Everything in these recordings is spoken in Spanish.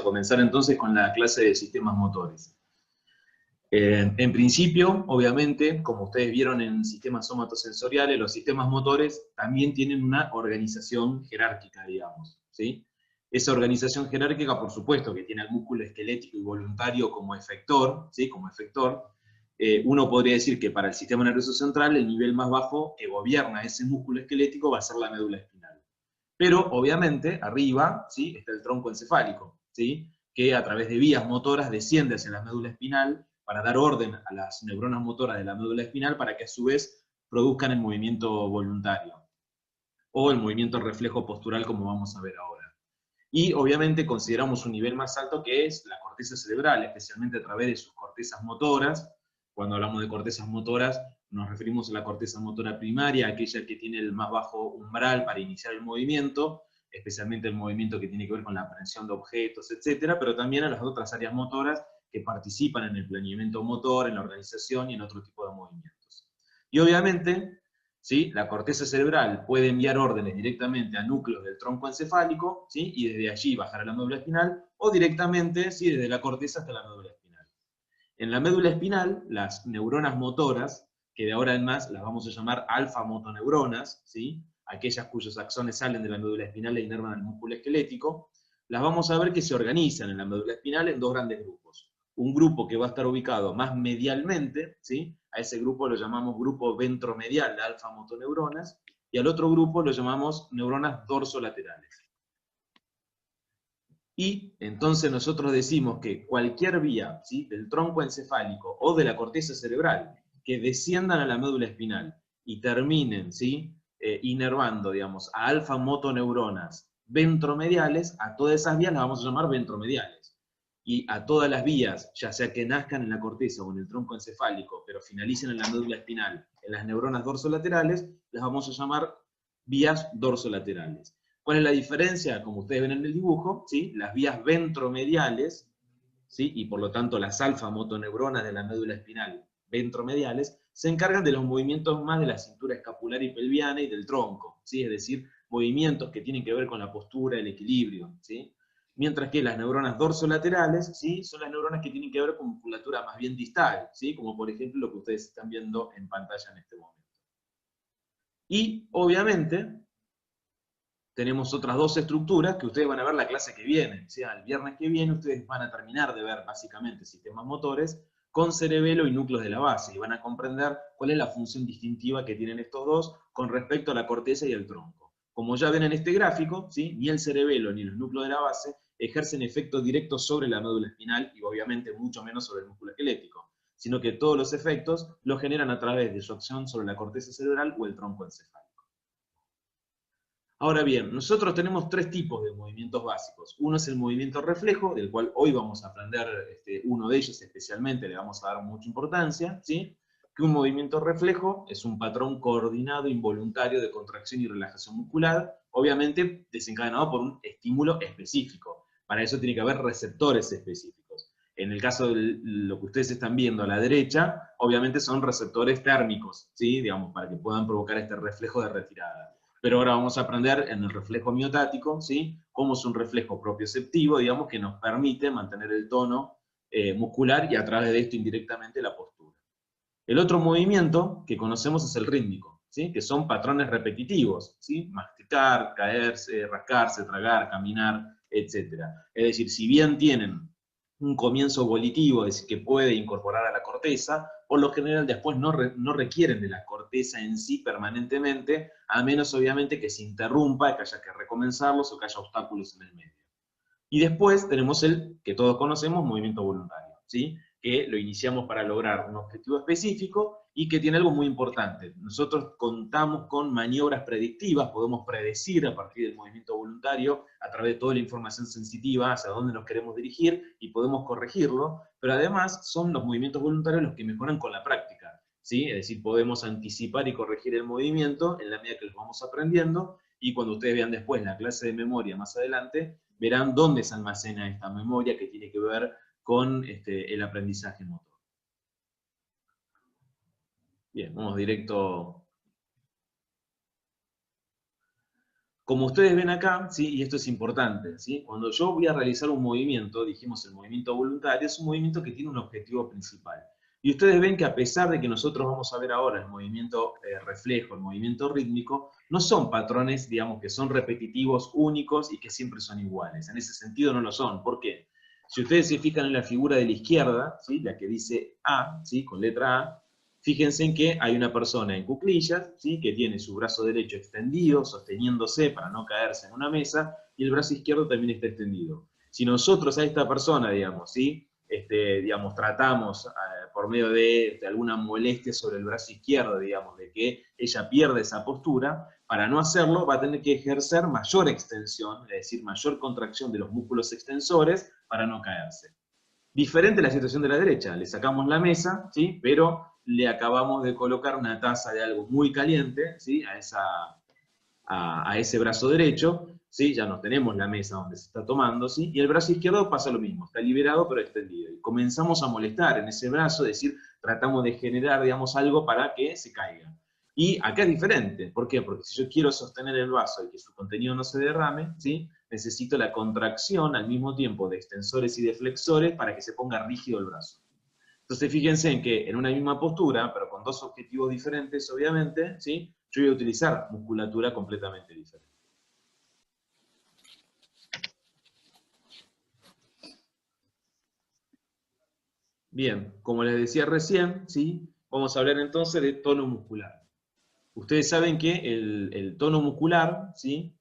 a comenzar entonces con la clase de sistemas motores. En principio, obviamente, como ustedes vieron en sistemas somatosensoriales, los sistemas motores también tienen una organización jerárquica, digamos, ¿sí? Esa organización jerárquica, por supuesto, que tiene al músculo esquelético y voluntario como efector, ¿sí? Como efector. Uno podría decir que para el sistema nervioso central, el nivel más bajo que gobierna ese músculo esquelético va a ser la médula espinal. Pero, obviamente, arriba, ¿sí? Está el tronco encefálico, ¿sí? Que a través de vías motoras desciende hacia la médula espinal para dar orden a las neuronas motoras de la médula espinal para que a su vez produzcan el movimiento voluntario, o el movimiento reflejo postural como vamos a ver ahora. Y obviamente consideramos un nivel más alto que es la corteza cerebral, especialmente a través de sus cortezas motoras. Cuando hablamos de cortezas motoras, nos referimos a la corteza motora primaria, aquella que tiene el más bajo umbral para iniciar el movimiento, especialmente el movimiento que tiene que ver con la aprehensión de objetos, etc., pero también a las otras áreas motoras que participan en el planeamiento motor, en la organización y en otro tipo de movimientos. Y obviamente, ¿sí? La corteza cerebral puede enviar órdenes directamente a núcleos del tronco encefálico, ¿sí? Y desde allí bajar a la médula espinal, o directamente, ¿sí? Desde la corteza hasta la médula espinal. En la médula espinal, las neuronas motoras, que de ahora en más las vamos a llamar alfa-motoneuronas, ¿sí? Aquellas cuyos axones salen de la médula espinal e inervan al músculo esquelético, las vamos a ver que se organizan en la médula espinal en dos grandes grupos. Un grupo que va a estar ubicado más medialmente, ¿sí? A ese grupo lo llamamos grupo ventromedial de alfa-motoneuronas, y al otro grupo lo llamamos neuronas dorsolaterales. Y entonces nosotros decimos que cualquier vía, ¿sí? Del tronco encefálico o de la corteza cerebral que desciendan a la médula espinal y terminen, ¿sí? Inervando, digamos, a alfa-motoneuronas ventromediales, a todas esas vías las vamos a llamar ventromediales. Y a todas las vías, ya sea que nazcan en la corteza o en el tronco encefálico, pero finalicen en la médula espinal, en las neuronas dorsolaterales, las vamos a llamar vías dorsolaterales. ¿Cuál es la diferencia? Como ustedes ven en el dibujo, ¿sí? Las vías ventromediales, ¿sí? Y por lo tanto las alfa-motoneuronas de la médula espinal ventromediales, se encargan de los movimientos más de la cintura escapular y pelviana y del tronco, ¿sí? Es decir, movimientos que tienen que ver con la postura, el equilibrio, ¿sí? Mientras que las neuronas dorsolaterales, ¿sí? Son las neuronas que tienen que ver con musculatura más bien distal, ¿sí? Como por ejemplo lo que ustedes están viendo en pantalla en este momento. Y obviamente tenemos otras dos estructuras que ustedes van a ver la clase que viene. O sea, el viernes que viene ustedes van a terminar de ver básicamente sistemas motores con cerebelo y núcleos de la base, y van a comprender cuál es la función distintiva que tienen estos dos con respecto a la corteza y el tronco. Como ya ven en este gráfico, ¿sí? Ni el cerebelo ni los núcleos de la base ejercen efectos directos sobre la médula espinal y obviamente mucho menos sobre el músculo esquelético, sino que todos los efectos los generan a través de su acción sobre la corteza cerebral o el tronco encefálico. Ahora bien, nosotros tenemos tres tipos de movimientos básicos. Uno es el movimiento reflejo, del cual hoy vamos a aprender uno de ellos especialmente, le vamos a dar mucha importancia, ¿sí? Que un movimiento reflejo es un patrón coordinado involuntario de contracción y relajación muscular, obviamente desencadenado por un estímulo específico. Para eso tiene que haber receptores específicos. En el caso de lo que ustedes están viendo a la derecha, obviamente son receptores térmicos, ¿sí? Digamos, para que puedan provocar este reflejo de retirada. Pero ahora vamos a aprender en el reflejo miotático, ¿sí? Cómo es un reflejo propioceptivo, digamos, que nos permite mantener el tono muscular y a través de esto indirectamente la postura. El otro movimiento que conocemos es el rítmico, ¿sí? Que son patrones repetitivos, ¿sí? Masticar, caerse, rascarse, tragar, caminar, etc. Es decir, si bien tienen un comienzo volitivo, es decir, que puede incorporar a la corteza, por lo general después no requieren de la corteza en sí permanentemente, a menos obviamente que se interrumpa, que haya que recomenzarlos o que haya obstáculos en el medio. Y después tenemos el que todos conocemos, movimiento voluntario, ¿sí? Que lo iniciamos para lograr un objetivo específico y que tiene algo muy importante. Nosotros contamos con maniobras predictivas, podemos predecir a partir del movimiento voluntario, a través de toda la información sensitiva, hacia dónde nos queremos dirigir y podemos corregirlo, pero además son los movimientos voluntarios los que mejoran con la práctica, ¿sí? Es decir, podemos anticipar y corregir el movimiento en la medida que los vamos aprendiendo, y cuando ustedes vean después la clase de memoria más adelante, verán dónde se almacena esta memoria que tiene que ver con el aprendizaje motor. Bien, vamos directo. Como ustedes ven acá, ¿sí? Y esto es importante, ¿sí? Cuando yo voy a realizar un movimiento, dijimos el movimiento voluntario, es un movimiento que tiene un objetivo principal. Y ustedes ven que a pesar de que nosotros vamos a ver ahora el movimiento reflejo, el movimiento rítmico, no son patrones, digamos, que son repetitivos, únicos y que siempre son iguales. En ese sentido no lo son. ¿Por qué? Si ustedes se fijan en la figura de la izquierda, ¿sí? La que dice A, ¿sí? Con letra A, fíjense en que hay una persona en cuclillas, ¿sí? Que tiene su brazo derecho extendido, sosteniéndose para no caerse en una mesa, y el brazo izquierdo también está extendido. Si nosotros a esta persona, digamos, ¿sí? Digamos, tratamos por medio de alguna molestia sobre el brazo izquierdo, digamos, de que ella pierda esa postura, para no hacerlo va a tener que ejercer mayor extensión, es decir, mayor contracción de los músculos extensores para no caerse. Diferente la situación de la derecha, le sacamos la mesa, ¿sí? Pero le acabamos de colocar una taza de algo muy caliente, ¿sí? A ese brazo derecho, ¿sí? Ya no tenemos la mesa donde se está tomando, ¿sí? Y el brazo izquierdo pasa lo mismo, está liberado pero extendido. Y comenzamos a molestar en ese brazo, es decir, tratamos de generar, digamos, algo para que se caiga. Y acá es diferente, ¿por qué? Porque si yo quiero sostener el vaso y que su contenido no se derrame, ¿sí? Necesito la contracción al mismo tiempo de extensores y de flexores para que se ponga rígido el brazo. Entonces fíjense en que en una misma postura, pero con dos objetivos diferentes, obviamente, ¿sí? Yo voy a utilizar musculatura completamente diferente. Bien, como les decía recién, ¿sí? Vamos a hablar entonces de tono muscular. Ustedes saben que el tono muscular, ¿sí?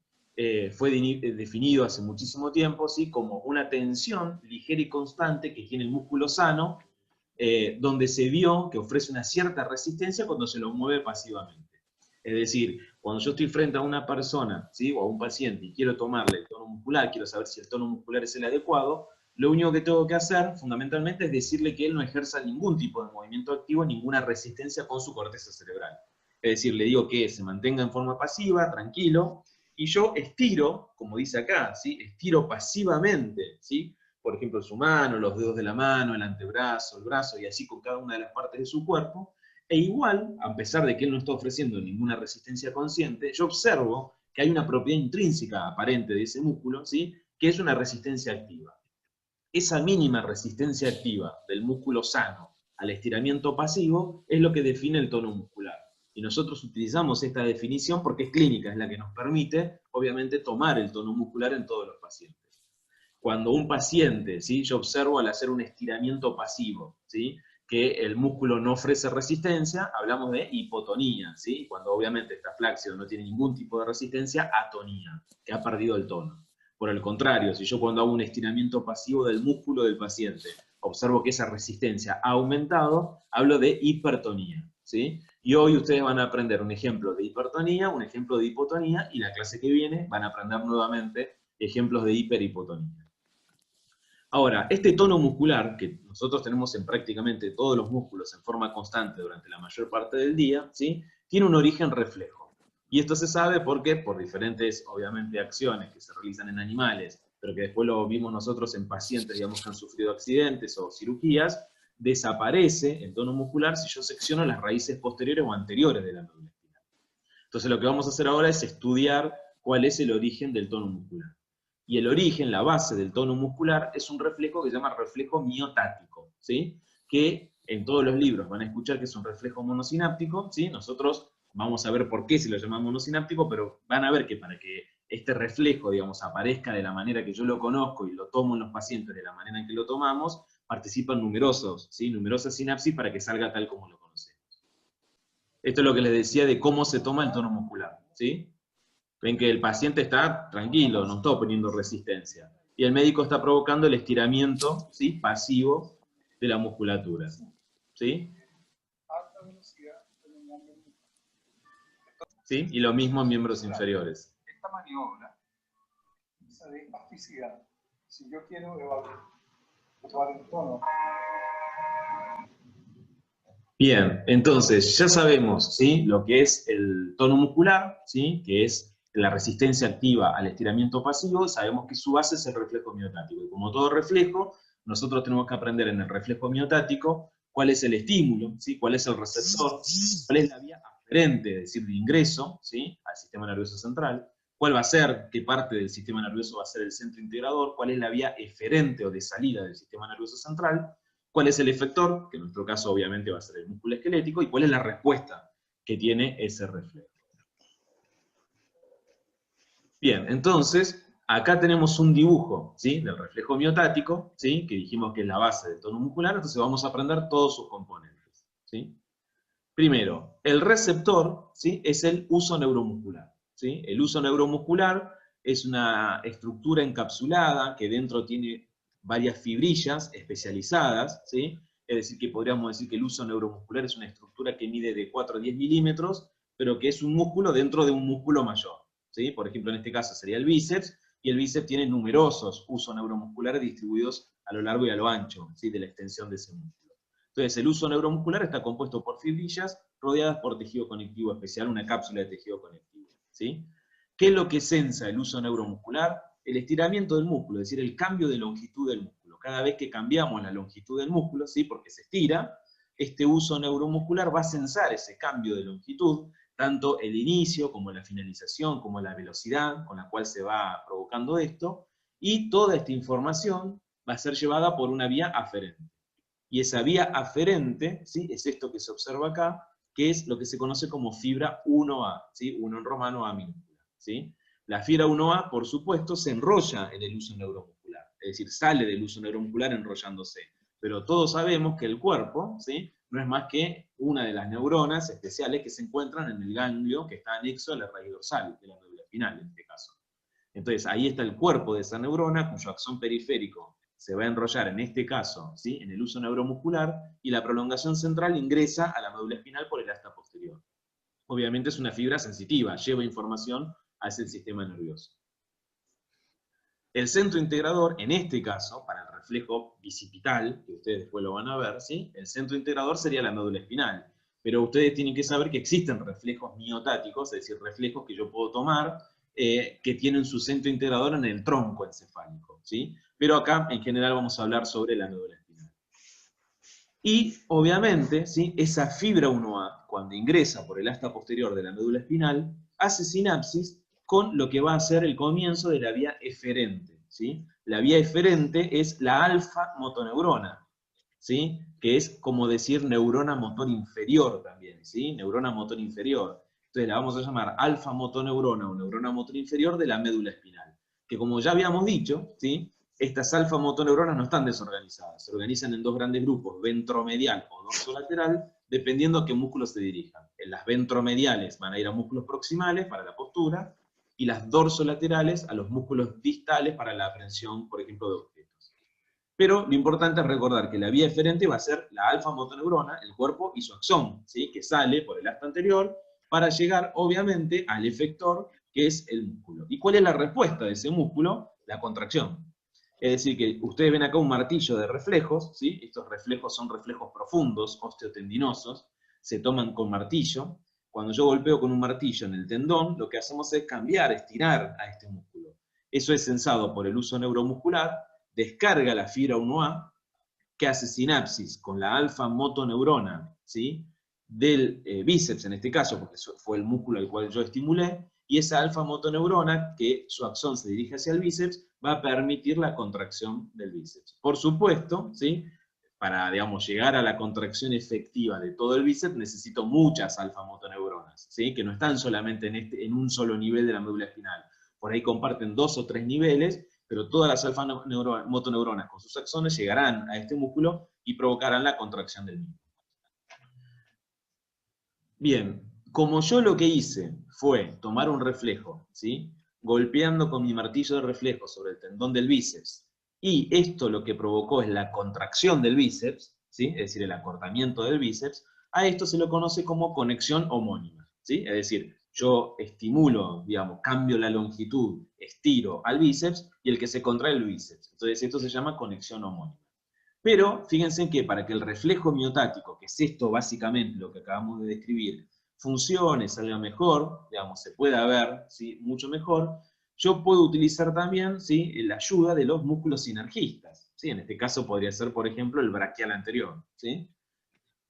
Fue definido hace muchísimo tiempo, ¿sí? Como una tensión ligera y constante que tiene el músculo sano, donde se vio que ofrece una cierta resistencia cuando se lo mueve pasivamente. Es decir, cuando yo estoy frente a una persona, ¿sí? O a un paciente y quiero tomarle el tono muscular, quiero saber si el tono muscular es el adecuado, lo único que tengo que hacer fundamentalmente es decirle que él no ejerza ningún tipo de movimiento activo, ninguna resistencia con su corteza cerebral. Es decir, le digo que se mantenga en forma pasiva, tranquilo, y yo estiro, como dice acá, ¿sí? Estiro pasivamente, ¿sí? Por ejemplo, su mano, los dedos de la mano, el antebrazo, el brazo, y así con cada una de las partes de su cuerpo. E igual, a pesar de que él no está ofreciendo ninguna resistencia consciente, yo observo que hay una propiedad intrínseca aparente de ese músculo, ¿sí? Que es una resistencia activa. Esa mínima resistencia activa del músculo sano al estiramiento pasivo es lo que define el tono muscular. Y nosotros utilizamos esta definición porque es clínica, es la que nos permite, obviamente, tomar el tono muscular en todos los pacientes. Cuando un paciente, ¿sí? Yo observo al hacer un estiramiento pasivo, ¿sí? Que el músculo no ofrece resistencia, hablamos de hipotonía, ¿sí? Cuando obviamente está flácido, no tiene ningún tipo de resistencia, atonía, que ha perdido el tono. Por el contrario, si yo cuando hago un estiramiento pasivo del músculo del paciente, observo que esa resistencia ha aumentado, hablo de hipertonía, ¿sí? Y hoy ustedes van a aprender un ejemplo de hipertonía, un ejemplo de hipotonía, y la clase que viene van a aprender nuevamente ejemplos de hiperhipotonía. Ahora, este tono muscular, que nosotros tenemos en prácticamente todos los músculos en forma constante durante la mayor parte del día, ¿sí? Tiene un origen reflejo. Y esto se sabe porque por diferentes, obviamente, acciones que se realizan en animales, pero que después lo vimos nosotros en pacientes, digamos, que han sufrido accidentes o cirugías, desaparece el tono muscular si yo secciono las raíces posteriores o anteriores de la médula espinal. Entonces lo que vamos a hacer ahora es estudiar cuál es el origen del tono muscular. Y el origen, la base del tono muscular, es un reflejo que se llama reflejo miotático, ¿sí? Que en todos los libros van a escuchar que es un reflejo monosináptico, ¿sí? Nosotros vamos a ver por qué se lo llama monosináptico, pero van a ver que para que este reflejo, digamos, aparezca de la manera que yo lo conozco y lo tomo en los pacientes de la manera en que lo tomamos, participan numerosas sinapsis para que salga tal como lo conocemos. Esto es lo que les decía de cómo se toma el tono muscular, ¿sí? Ven que el paciente está tranquilo, no está poniendo resistencia. Y el médico está provocando el estiramiento, ¿sí? Pasivo de la musculatura. ¿Sí? Alta velocidad en el hombro. ¿Sí? Y lo mismo en miembros inferiores. Esta maniobra, esa de espasticidad, si yo quiero evaluar el tono. Bien, entonces ya sabemos, ¿sí? Lo que es el tono muscular, ¿sí? Que es la resistencia activa al estiramiento pasivo, sabemos que su base es el reflejo miotático. Y como todo reflejo, nosotros tenemos que aprender en el reflejo miotático cuál es el estímulo, ¿sí? Cuál es el receptor, cuál es la vía aferente, es decir, de ingreso, ¿sí? Al sistema nervioso central, cuál va a ser, qué parte del sistema nervioso va a ser el centro integrador, cuál es la vía eferente o de salida del sistema nervioso central, cuál es el efector, que en nuestro caso obviamente va a ser el músculo esquelético, y cuál es la respuesta que tiene ese reflejo. Bien, entonces, acá tenemos un dibujo, ¿sí?, del reflejo miotático, ¿sí?, que dijimos que es la base del tono muscular, entonces vamos a aprender todos sus componentes, ¿sí? Primero, el receptor, ¿sí?, es el uso neuromuscular, ¿sí? El uso neuromuscular es una estructura encapsulada que dentro tiene varias fibrillas especializadas, ¿sí? Es decir, que podríamos decir que el uso neuromuscular es una estructura que mide de 4 a 10 milímetros, pero que es un músculo dentro de un músculo mayor, ¿sí? Por ejemplo, en este caso sería el bíceps, y el bíceps tiene numerosos usos neuromusculares distribuidos a lo largo y a lo ancho, ¿sí?, de la extensión de ese músculo. Entonces, el uso neuromuscular está compuesto por fibrillas rodeadas por tejido conectivo especial, una cápsula de tejido conectivo, ¿sí? ¿Qué es lo que sensa el uso neuromuscular? El estiramiento del músculo, es decir, el cambio de longitud del músculo. Cada vez que cambiamos la longitud del músculo, ¿sí?, porque se estira, este uso neuromuscular va a sensar ese cambio de longitud, tanto el inicio como la finalización, como la velocidad con la cual se va provocando esto, y toda esta información va a ser llevada por una vía aferente. Y esa vía aferente, ¿sí?, es esto que se observa acá, que es lo que se conoce como fibra 1A, ¿sí?, 1 en romano, A minúscula, ¿sí? La fibra 1A, por supuesto, se enrolla en el uso neuromuscular, es decir, sale del uso neuromuscular enrollándose. Pero todos sabemos que el cuerpo, ¿sí?, no es más que una de las neuronas especiales que se encuentran en el ganglio que está anexo a la raíz dorsal, de la médula espinal en este caso. Entonces, ahí está el cuerpo de esa neurona, cuyo axón periférico se va a enrollar en este caso, ¿sí?, en el uso neuromuscular, y la prolongación central ingresa a la médula espinal por el asta posterior. Obviamente es una fibra sensitiva, lleva información hacia el sistema nervioso. El centro integrador, en este caso, para el reflejo bicipital, que ustedes después lo van a ver, ¿sí?, el centro integrador sería la médula espinal. Pero ustedes tienen que saber que existen reflejos miotáticos, es decir, reflejos que yo puedo tomar, que tienen su centro integrador en el tronco encefálico, ¿sí? Pero acá, en general, vamos a hablar sobre la médula espinal. Y, obviamente, ¿sí?, esa fibra 1A, cuando ingresa por el asta posterior de la médula espinal, hace sinapsis con lo que va a ser el comienzo de la vía eferente, ¿sí? La vía eferente es la alfa-motoneurona, ¿sí?, que es como decir neurona motor inferior también, ¿sí?, neurona motor inferior. Entonces la vamos a llamar alfa-motoneurona o neurona motor inferior de la médula espinal, que como ya habíamos dicho, ¿sí?, estas alfa-motoneuronas no están desorganizadas, se organizan en dos grandes grupos, ventromedial o dorsolateral, dependiendo a qué músculos se dirijan. En las ventromediales van a ir a músculos proximales para la postura, y las dorsolaterales a los músculos distales para la aprehensión, por ejemplo, de objetos. Pero lo importante es recordar que la vía eferente va a ser la alfa-motoneurona, el cuerpo y su axón, ¿sí?, que sale por el asta anterior para llegar, obviamente, al efector, que es el músculo. ¿Y cuál es la respuesta de ese músculo? La contracción. Es decir, que ustedes ven acá un martillo de reflejos, ¿sí? Estos reflejos son reflejos profundos, osteotendinosos, se toman con martillo. Cuando yo golpeo con un martillo en el tendón, lo que hacemos es cambiar, estirar a este músculo. Eso es sensado por el uso neuromuscular, descarga la fibra 1A, que hace sinapsis con la alfa-motoneurona, ¿sí?, del bíceps en este caso, porque fue el músculo al cual yo estimulé, y esa alfa-motoneurona, que su axón se dirige hacia el bíceps, va a permitir la contracción del bíceps. Por supuesto, ¿sí?, para, digamos, llegar a la contracción efectiva de todo el bíceps, necesito muchas alfa-motoneuronas, ¿sí?, que no están solamente en un solo nivel de la médula espinal. Por ahí comparten 2 o 3 niveles, pero todas las alfa-motoneuronas con sus axones llegarán a este músculo y provocarán la contracción del mismo. Bien, como yo lo que hice fue tomar un reflejo, ¿sí?, golpeando con mi martillo de reflejo sobre el tendón del bíceps, y esto lo que provocó es la contracción del bíceps, ¿sí?, es decir, el acortamiento del bíceps, a esto se lo conoce como conexión homónima, ¿sí? Es decir, yo estimulo, digamos, cambio la longitud, estiro al bíceps, y el que se contrae el bíceps. Entonces esto se llama conexión homónima. Pero fíjense que para que el reflejo miotático, que es esto básicamente lo que acabamos de describir, funcione, salga mejor, digamos, se pueda ver, ¿sí?, mucho mejor, yo puedo utilizar también, ¿sí?, la ayuda de los músculos sinergistas, ¿sí? En este caso podría ser, por ejemplo, el braquial anterior, ¿sí?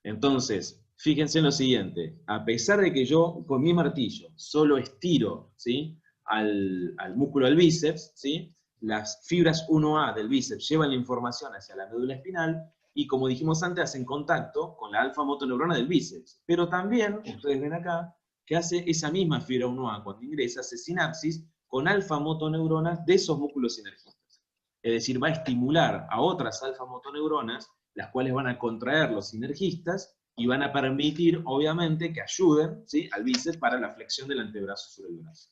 Entonces, fíjense en lo siguiente, a pesar de que yo con mi martillo solo estiro, ¿sí?, al músculo del bíceps, ¿sí? Las fibras 1A del bíceps llevan la información hacia la médula espinal, y como dijimos antes, hacen contacto con la alfa-motoneurona del bíceps. Pero también, ustedes ven acá, que hace esa misma fibra 1A cuando ingresa, hace sinapsis con alfa-motoneuronas de esos músculos sinergistas. Es decir, va a estimular a otras alfa-motoneuronas, las cuales van a contraer los sinergistas, y van a permitir, obviamente, que ayuden, ¿sí?, al bíceps para la flexión del antebrazo sobre el brazo.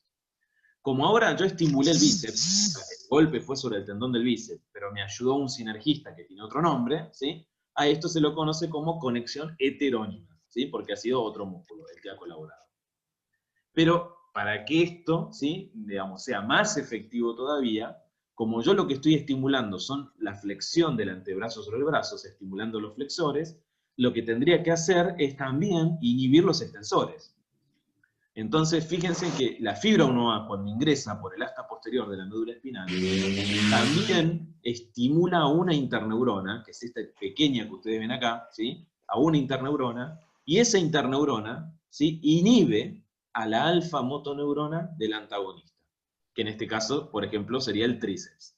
Como ahora yo estimulé el bíceps, el golpe fue sobre el tendón del bíceps, pero me ayudó un sinergista que tiene otro nombre, ¿sí?, a esto se lo conoce como conexión heterónima, ¿sí?, porque ha sido otro músculo el que ha colaborado. Pero para que esto, ¿sí?, digamos, sea más efectivo todavía, como yo lo que estoy estimulando son la flexión del antebrazo sobre el brazo, estimulando los flexores, lo que tendría que hacer es también inhibir los extensores. Entonces, fíjense que la fibra 1A, cuando ingresa por el asta posterior de la médula espinal, también estimula a una interneurona, que es esta pequeña que ustedes ven acá, ¿sí?, a una interneurona, y esa interneurona, ¿sí?, inhibe a la alfa-motoneurona del antagonista, que en este caso, por ejemplo, sería el tríceps.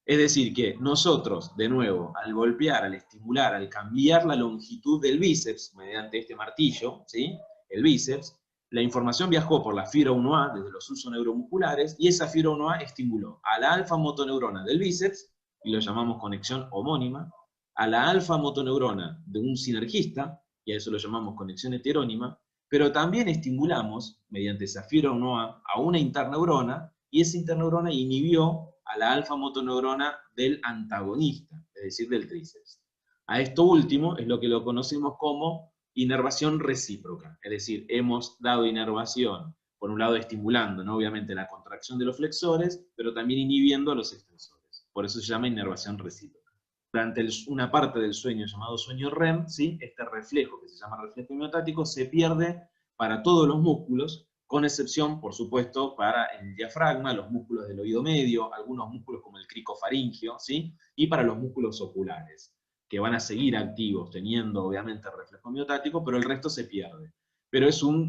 Es decir, que nosotros, de nuevo, al golpear, al estimular, al cambiar la longitud del bíceps, mediante este martillo, ¿sí?, el bíceps, la información viajó por la fibra 1A desde los usos neuromusculares, y esa fibra 1A estimuló a la alfa-motoneurona del bíceps, y lo llamamos conexión homónima, a la alfa-motoneurona de un sinergista, y a eso lo llamamos conexión heterónima, pero también estimulamos, mediante esa fibra 1A, a una interneurona, y esa interneurona inhibió a la alfa-motoneurona del antagonista, es decir, del tríceps. A esto último es lo que lo conocemos como inervación recíproca, es decir, hemos dado inervación, por un lado estimulando, ¿no?, obviamente la contracción de los flexores, pero también inhibiendo a los extensores. Por eso se llama inervación recíproca. Durante una parte del sueño llamado sueño REM, ¿sí?, este reflejo, que se llama reflejo miotático, se pierde para todos los músculos, con excepción, por supuesto, para el diafragma, los músculos del oído medio, algunos músculos como el cricofaringio, ¿sí?, y para los músculos oculares, que van a seguir activos, teniendo obviamente reflejo miotático, pero el resto se pierde. Pero son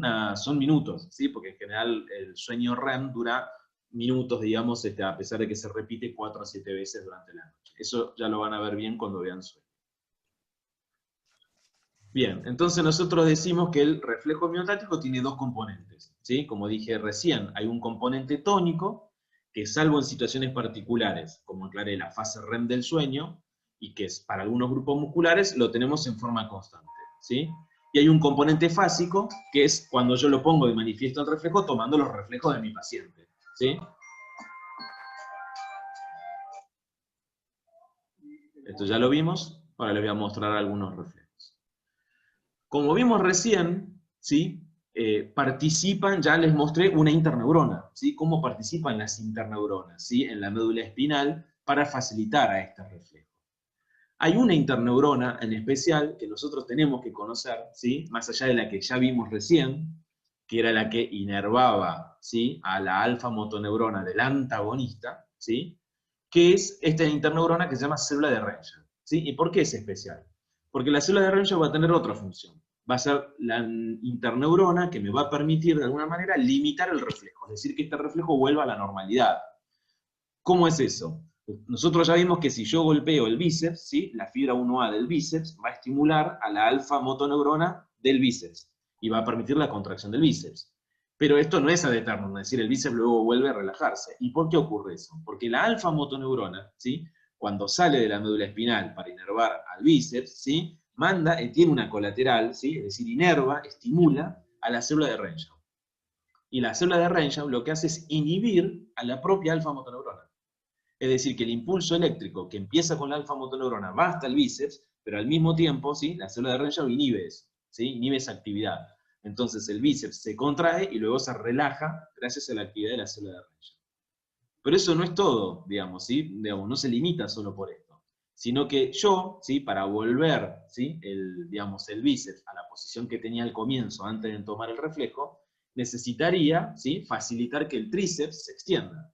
minutos, ¿sí?, porque en general el sueño REM dura minutos, digamos, a pesar de que se repite 4 a 7 veces durante la noche. Eso ya lo van a ver bien cuando vean sueño. Bien, entonces nosotros decimos que el reflejo miotático tiene dos componentes, ¿sí? Como dije recién, hay un componente tónico, que salvo en situaciones particulares, como aclaré la fase REM del sueño, y que es para algunos grupos musculares, lo tenemos en forma constante, ¿sí? Y hay un componente fásico, que es cuando yo lo pongo de manifiesto el reflejo, tomando los reflejos de mi paciente, ¿sí? Esto ya lo vimos, ahora les voy a mostrar algunos reflejos. Como vimos recién, ¿sí?, participan, ya les mostré una interneurona, ¿sí?, cómo participan las interneuronas, ¿sí?, en la médula espinal para facilitar a este reflejo. Hay una interneurona en especial que nosotros tenemos que conocer, ¿sí?, más allá de la que ya vimos recién, que era la que inervaba, ¿sí?, a la alfa-motoneurona del antagonista, ¿sí?, que es esta interneurona que se llama célula de Rengel, ¿sí? ¿Y por qué es especial? Porque la célula de Rengel va a tener otra función. Va a ser la interneurona que me va a permitir de alguna manera limitar el reflejo, es decir, que este reflejo vuelva a la normalidad. ¿Cómo es eso? Nosotros ya vimos que si yo golpeo el bíceps, ¿sí?, la fibra 1A del bíceps va a estimular a la alfa-motoneurona del bíceps y va a permitir la contracción del bíceps. Pero esto no es ad eternum, es decir, el bíceps luego vuelve a relajarse. ¿Y por qué ocurre eso? Porque la alfa-motoneurona, ¿sí?, cuando sale de la médula espinal para inervar al bíceps, ¿sí?, tiene una colateral, ¿sí?, es decir, inerva, estimula a la célula de Rengel. Y la célula de Rengel lo que hace es inhibir a la propia alfa-motoneurona. Es decir, que el impulso eléctrico que empieza con la alfa-motoneurona va hasta el bíceps, pero al mismo tiempo, ¿sí?, la célula de Rengel inhibe eso, ¿sí?, inhibe esa actividad. Entonces el bíceps se contrae y luego se relaja gracias a la actividad de la célula de Rengel. Pero eso no es todo, digamos, ¿sí? Digamos, no se limita solo por esto, sino que yo, ¿sí?, para volver, ¿sí?, el bíceps a la posición que tenía al comienzo antes de tomar el reflejo, necesitaría, ¿sí?, facilitar que el tríceps se extienda.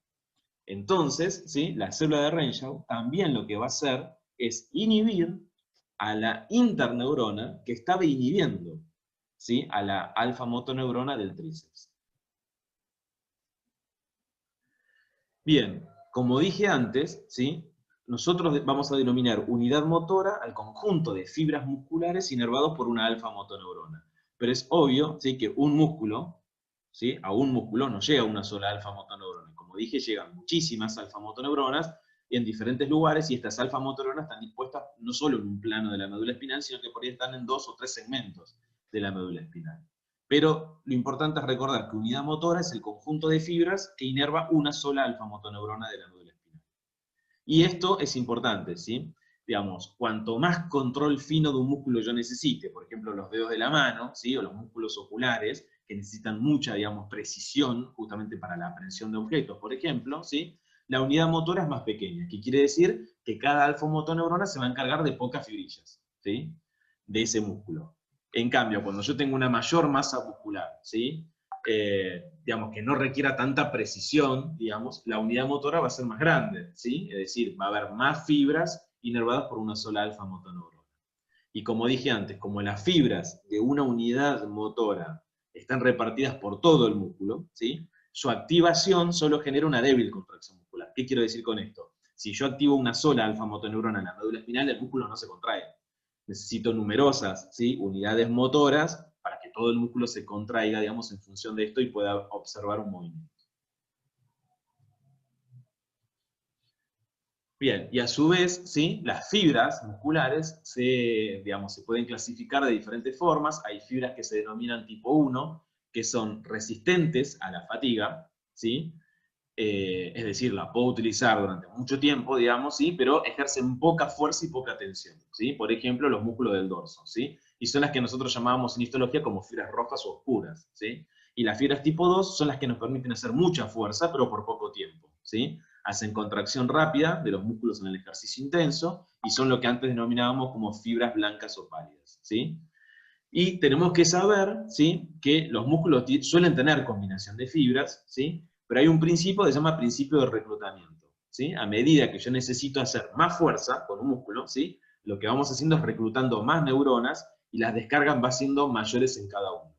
Entonces, ¿sí?, la célula de Rengel también lo que va a hacer es inhibir a la interneurona que estaba inhibiendo, ¿sí?, a la alfa-motoneurona del tríceps. Bien, como dije antes, ¿sí? Nosotros vamos a denominar unidad motora al conjunto de fibras musculares inervados por una alfa motoneurona. Pero es obvio, ¿sí?, que un músculo, ¿sí?, a un músculo no llega una sola alfa motoneurona. Como dije, llegan muchísimas alfa motoneuronas en diferentes lugares, y estas alfa motoneuronas están dispuestas no solo en un plano de la médula espinal, sino que por ahí están en 2 o 3 segmentos de la médula espinal. Pero lo importante es recordar que unidad motora es el conjunto de fibras que inerva una sola alfa motoneurona de la médula espinal. Y esto es importante, ¿sí? Digamos, cuanto más control fino de un músculo yo necesite, por ejemplo los dedos de la mano, ¿sí?, o los músculos oculares, que necesitan mucha, digamos, precisión justamente para la aprehensión de objetos, por ejemplo, ¿sí?, la unidad motora es más pequeña, que quiere decir que cada alfa motoneurona se va a encargar de pocas fibrillas, ¿sí?, de ese músculo. En cambio, cuando yo tengo una mayor masa muscular, ¿sí?, digamos, que no requiera tanta precisión, digamos, la unidad motora va a ser más grande, ¿sí? Es decir, va a haber más fibras inervadas por una sola alfa motoneurona. Y como dije antes, como las fibras de una unidad motora están repartidas por todo el músculo, ¿sí?, su activación solo genera una débil contracción muscular. ¿Qué quiero decir con esto? Si yo activo una sola alfa motoneurona en la médula espinal, el músculo no se contrae. Necesito numerosas, ¿sí?, unidades motoras para que todo el músculo se contraiga, digamos, en función de esto y pueda observar un movimiento. Bien, y a su vez, ¿sí?, las fibras musculares digamos, se pueden clasificar de diferentes formas. Hay fibras que se denominan tipo 1, que son resistentes a la fatiga, ¿sí? Es decir, la puedo utilizar durante mucho tiempo, digamos, ¿sí?, pero ejercen poca fuerza y poca tensión, ¿sí? Por ejemplo, los músculos del dorso, ¿sí? Y son las que nosotros llamábamos en histología como fibras rojas o oscuras, ¿sí? Y las fibras tipo 2 son las que nos permiten hacer mucha fuerza, pero por poco tiempo, ¿sí? Hacen contracción rápida de los músculos en el ejercicio intenso, y son lo que antes denominábamos como fibras blancas o pálidas, ¿sí? Y tenemos que saber, ¿sí?, que los músculos suelen tener combinación de fibras, ¿sí?, pero hay un principio que se llama principio de reclutamiento, ¿sí? A medida que yo necesito hacer más fuerza con un músculo, ¿sí?, lo que vamos haciendo es reclutando más neuronas, y las descargas van siendo mayores en cada uno.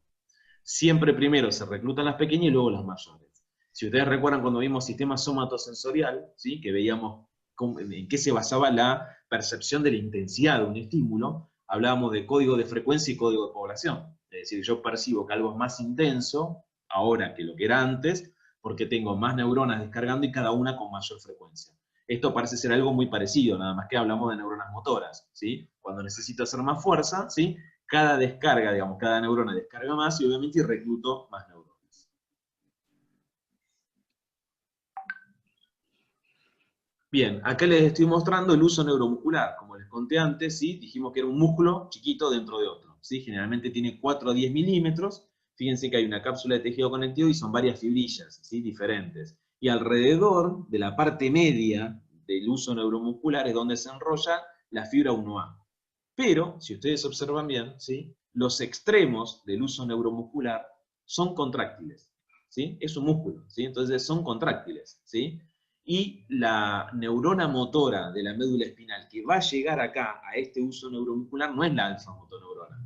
Siempre primero se reclutan las pequeñas y luego las mayores. Si ustedes recuerdan cuando vimos sistema somatosensorial, ¿sí?, que veíamos en qué se basaba la percepción de la intensidad de un estímulo, hablábamos de código de frecuencia y código de población. Es decir, yo percibo que algo es más intenso ahora que lo que era antes, porque tengo más neuronas descargando y cada una con mayor frecuencia. Esto parece ser algo muy parecido, nada más que hablamos de neuronas motoras, ¿sí? Cuando necesito hacer más fuerza, ¿sí?, cada descarga, digamos, cada neurona descarga más, y obviamente recluto más neuronas. Bien, acá les estoy mostrando el uso neuromuscular. Como les conté antes, ¿sí?, dijimos que era un músculo chiquito dentro de otro, ¿sí? Generalmente tiene 4 a 10 milímetros. Fíjense que hay una cápsula de tejido conectivo y son varias fibrillas, ¿sí?, diferentes. Y alrededor de la parte media del uso neuromuscular es donde se enrolla la fibra 1A. Pero, si ustedes observan bien, ¿sí?, los extremos del uso neuromuscular son contráctiles, ¿sí? Es un músculo, ¿sí? Entonces son contráctiles, ¿sí? Y la neurona motora de la médula espinal que va a llegar acá a este uso neuromuscular no es la alfa motoneurona.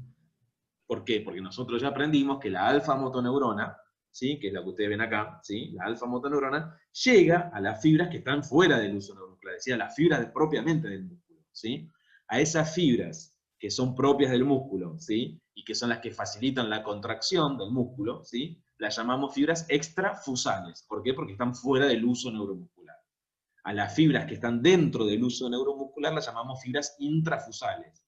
¿Por qué? Porque nosotros ya aprendimos que la alfa motoneurona, ¿sí?, que es la que ustedes ven acá, ¿sí?, la alfa motoneurona llega a las fibras que están fuera del uso neuromuscular, es decir, a las fibras propiamente del músculo, ¿sí? A esas fibras que son propias del músculo, ¿sí?, y que son las que facilitan la contracción del músculo, ¿sí?, las llamamos fibras extrafusales. ¿Por qué? Porque están fuera del uso neuromuscular. A las fibras que están dentro del uso neuromuscular las llamamos fibras intrafusales.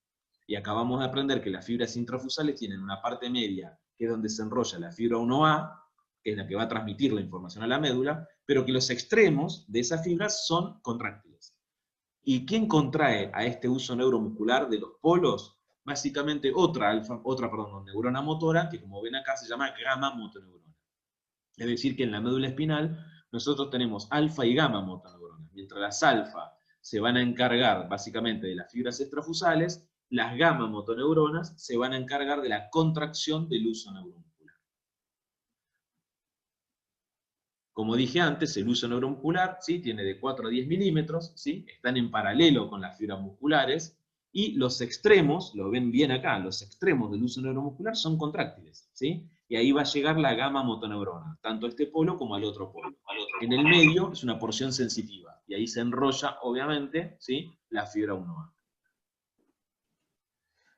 Y acabamos de aprender que las fibras intrafusales tienen una parte media, que es donde se enrolla la fibra 1A, que es la que va a transmitir la información a la médula, pero que los extremos de esas fibras son contráctiles. ¿Y quién contrae a este uso neuromuscular de los polos? Básicamente otra neurona motora, que como ven acá se llama gamma motoneurona. Es decir, que en la médula espinal nosotros tenemos alfa y gamma motoneuronas. Mientras las alfa se van a encargar básicamente de las fibras extrafusales, las gamma motoneuronas se van a encargar de la contracción del uso neuromuscular. Como dije antes, el uso neuromuscular, ¿sí?, tiene de 4 a 10 milímetros, ¿sí?, están en paralelo con las fibras musculares, y los extremos, lo ven bien acá, los extremos del uso neuromuscular son contráctiles, ¿sí? Y ahí va a llegar la gama motoneurona, tanto a este polo como al otro polo. En el medio es una porción sensitiva, y ahí se enrolla, obviamente, ¿sí?, la fibra 1A.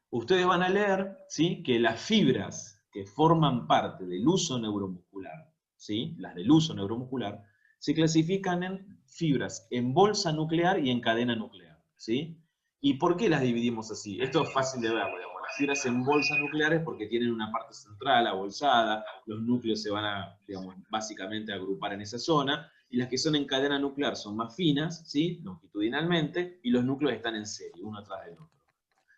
Ustedes van a leer, ¿sí?, que las fibras que forman parte del uso neuromuscular, ¿sí?, las del uso neuromuscular, se clasifican en fibras en bolsa nuclear y en cadena nuclear, ¿sí? ¿Y por qué las dividimos así? Esto es fácil de ver, digamos. Las fibras en bolsa nuclear es porque tienen una parte central abolsada, los núcleos se van a, digamos, básicamente a agrupar en esa zona, y las que son en cadena nuclear son más finas, ¿sí?, longitudinalmente, y los núcleos están en serie, uno atrás del otro.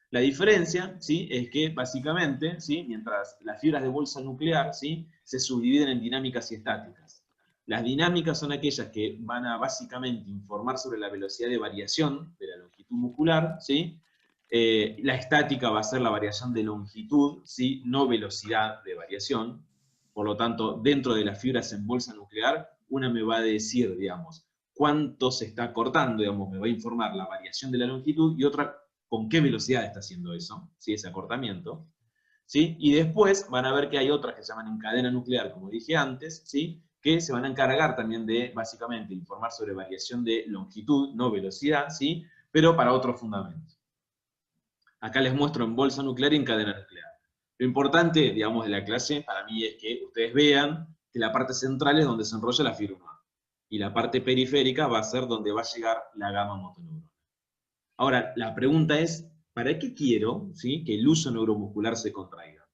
La diferencia, ¿sí?, es que básicamente, ¿sí?, mientras las fibras de bolsa nuclear, ¿sí?, se subdividen en dinámicas y estáticas. Las dinámicas son aquellas que van a básicamente informar sobre la velocidad de variación de la longitud muscular, ¿sí? La estática va a ser la variación de longitud, ¿sí?, no velocidad de variación. Por lo tanto, dentro de las fibras en bolsa nuclear, una me va a decir, digamos, cuánto se está cortando, digamos, me va a informar la variación de la longitud, y otra con qué velocidad está haciendo eso, ¿sí?, ese acortamiento. ¿Sí? Y después van a ver que hay otras que se llaman en cadena nuclear, como dije antes, ¿sí?, que se van a encargar también de, básicamente, informar sobre variación de longitud, no velocidad, ¿sí?, pero para otros fundamentos. Acá les muestro en bolsa nuclear y en cadena nuclear. Lo importante, digamos, de la clase, para mí, es que ustedes vean que la parte central es donde se enrolla la fibra 1A, y la parte periférica va a ser donde va a llegar la gama motoneurona. Ahora, la pregunta es, ¿para qué quiero, ¿sí?, que el uso neuromuscular se contraiga?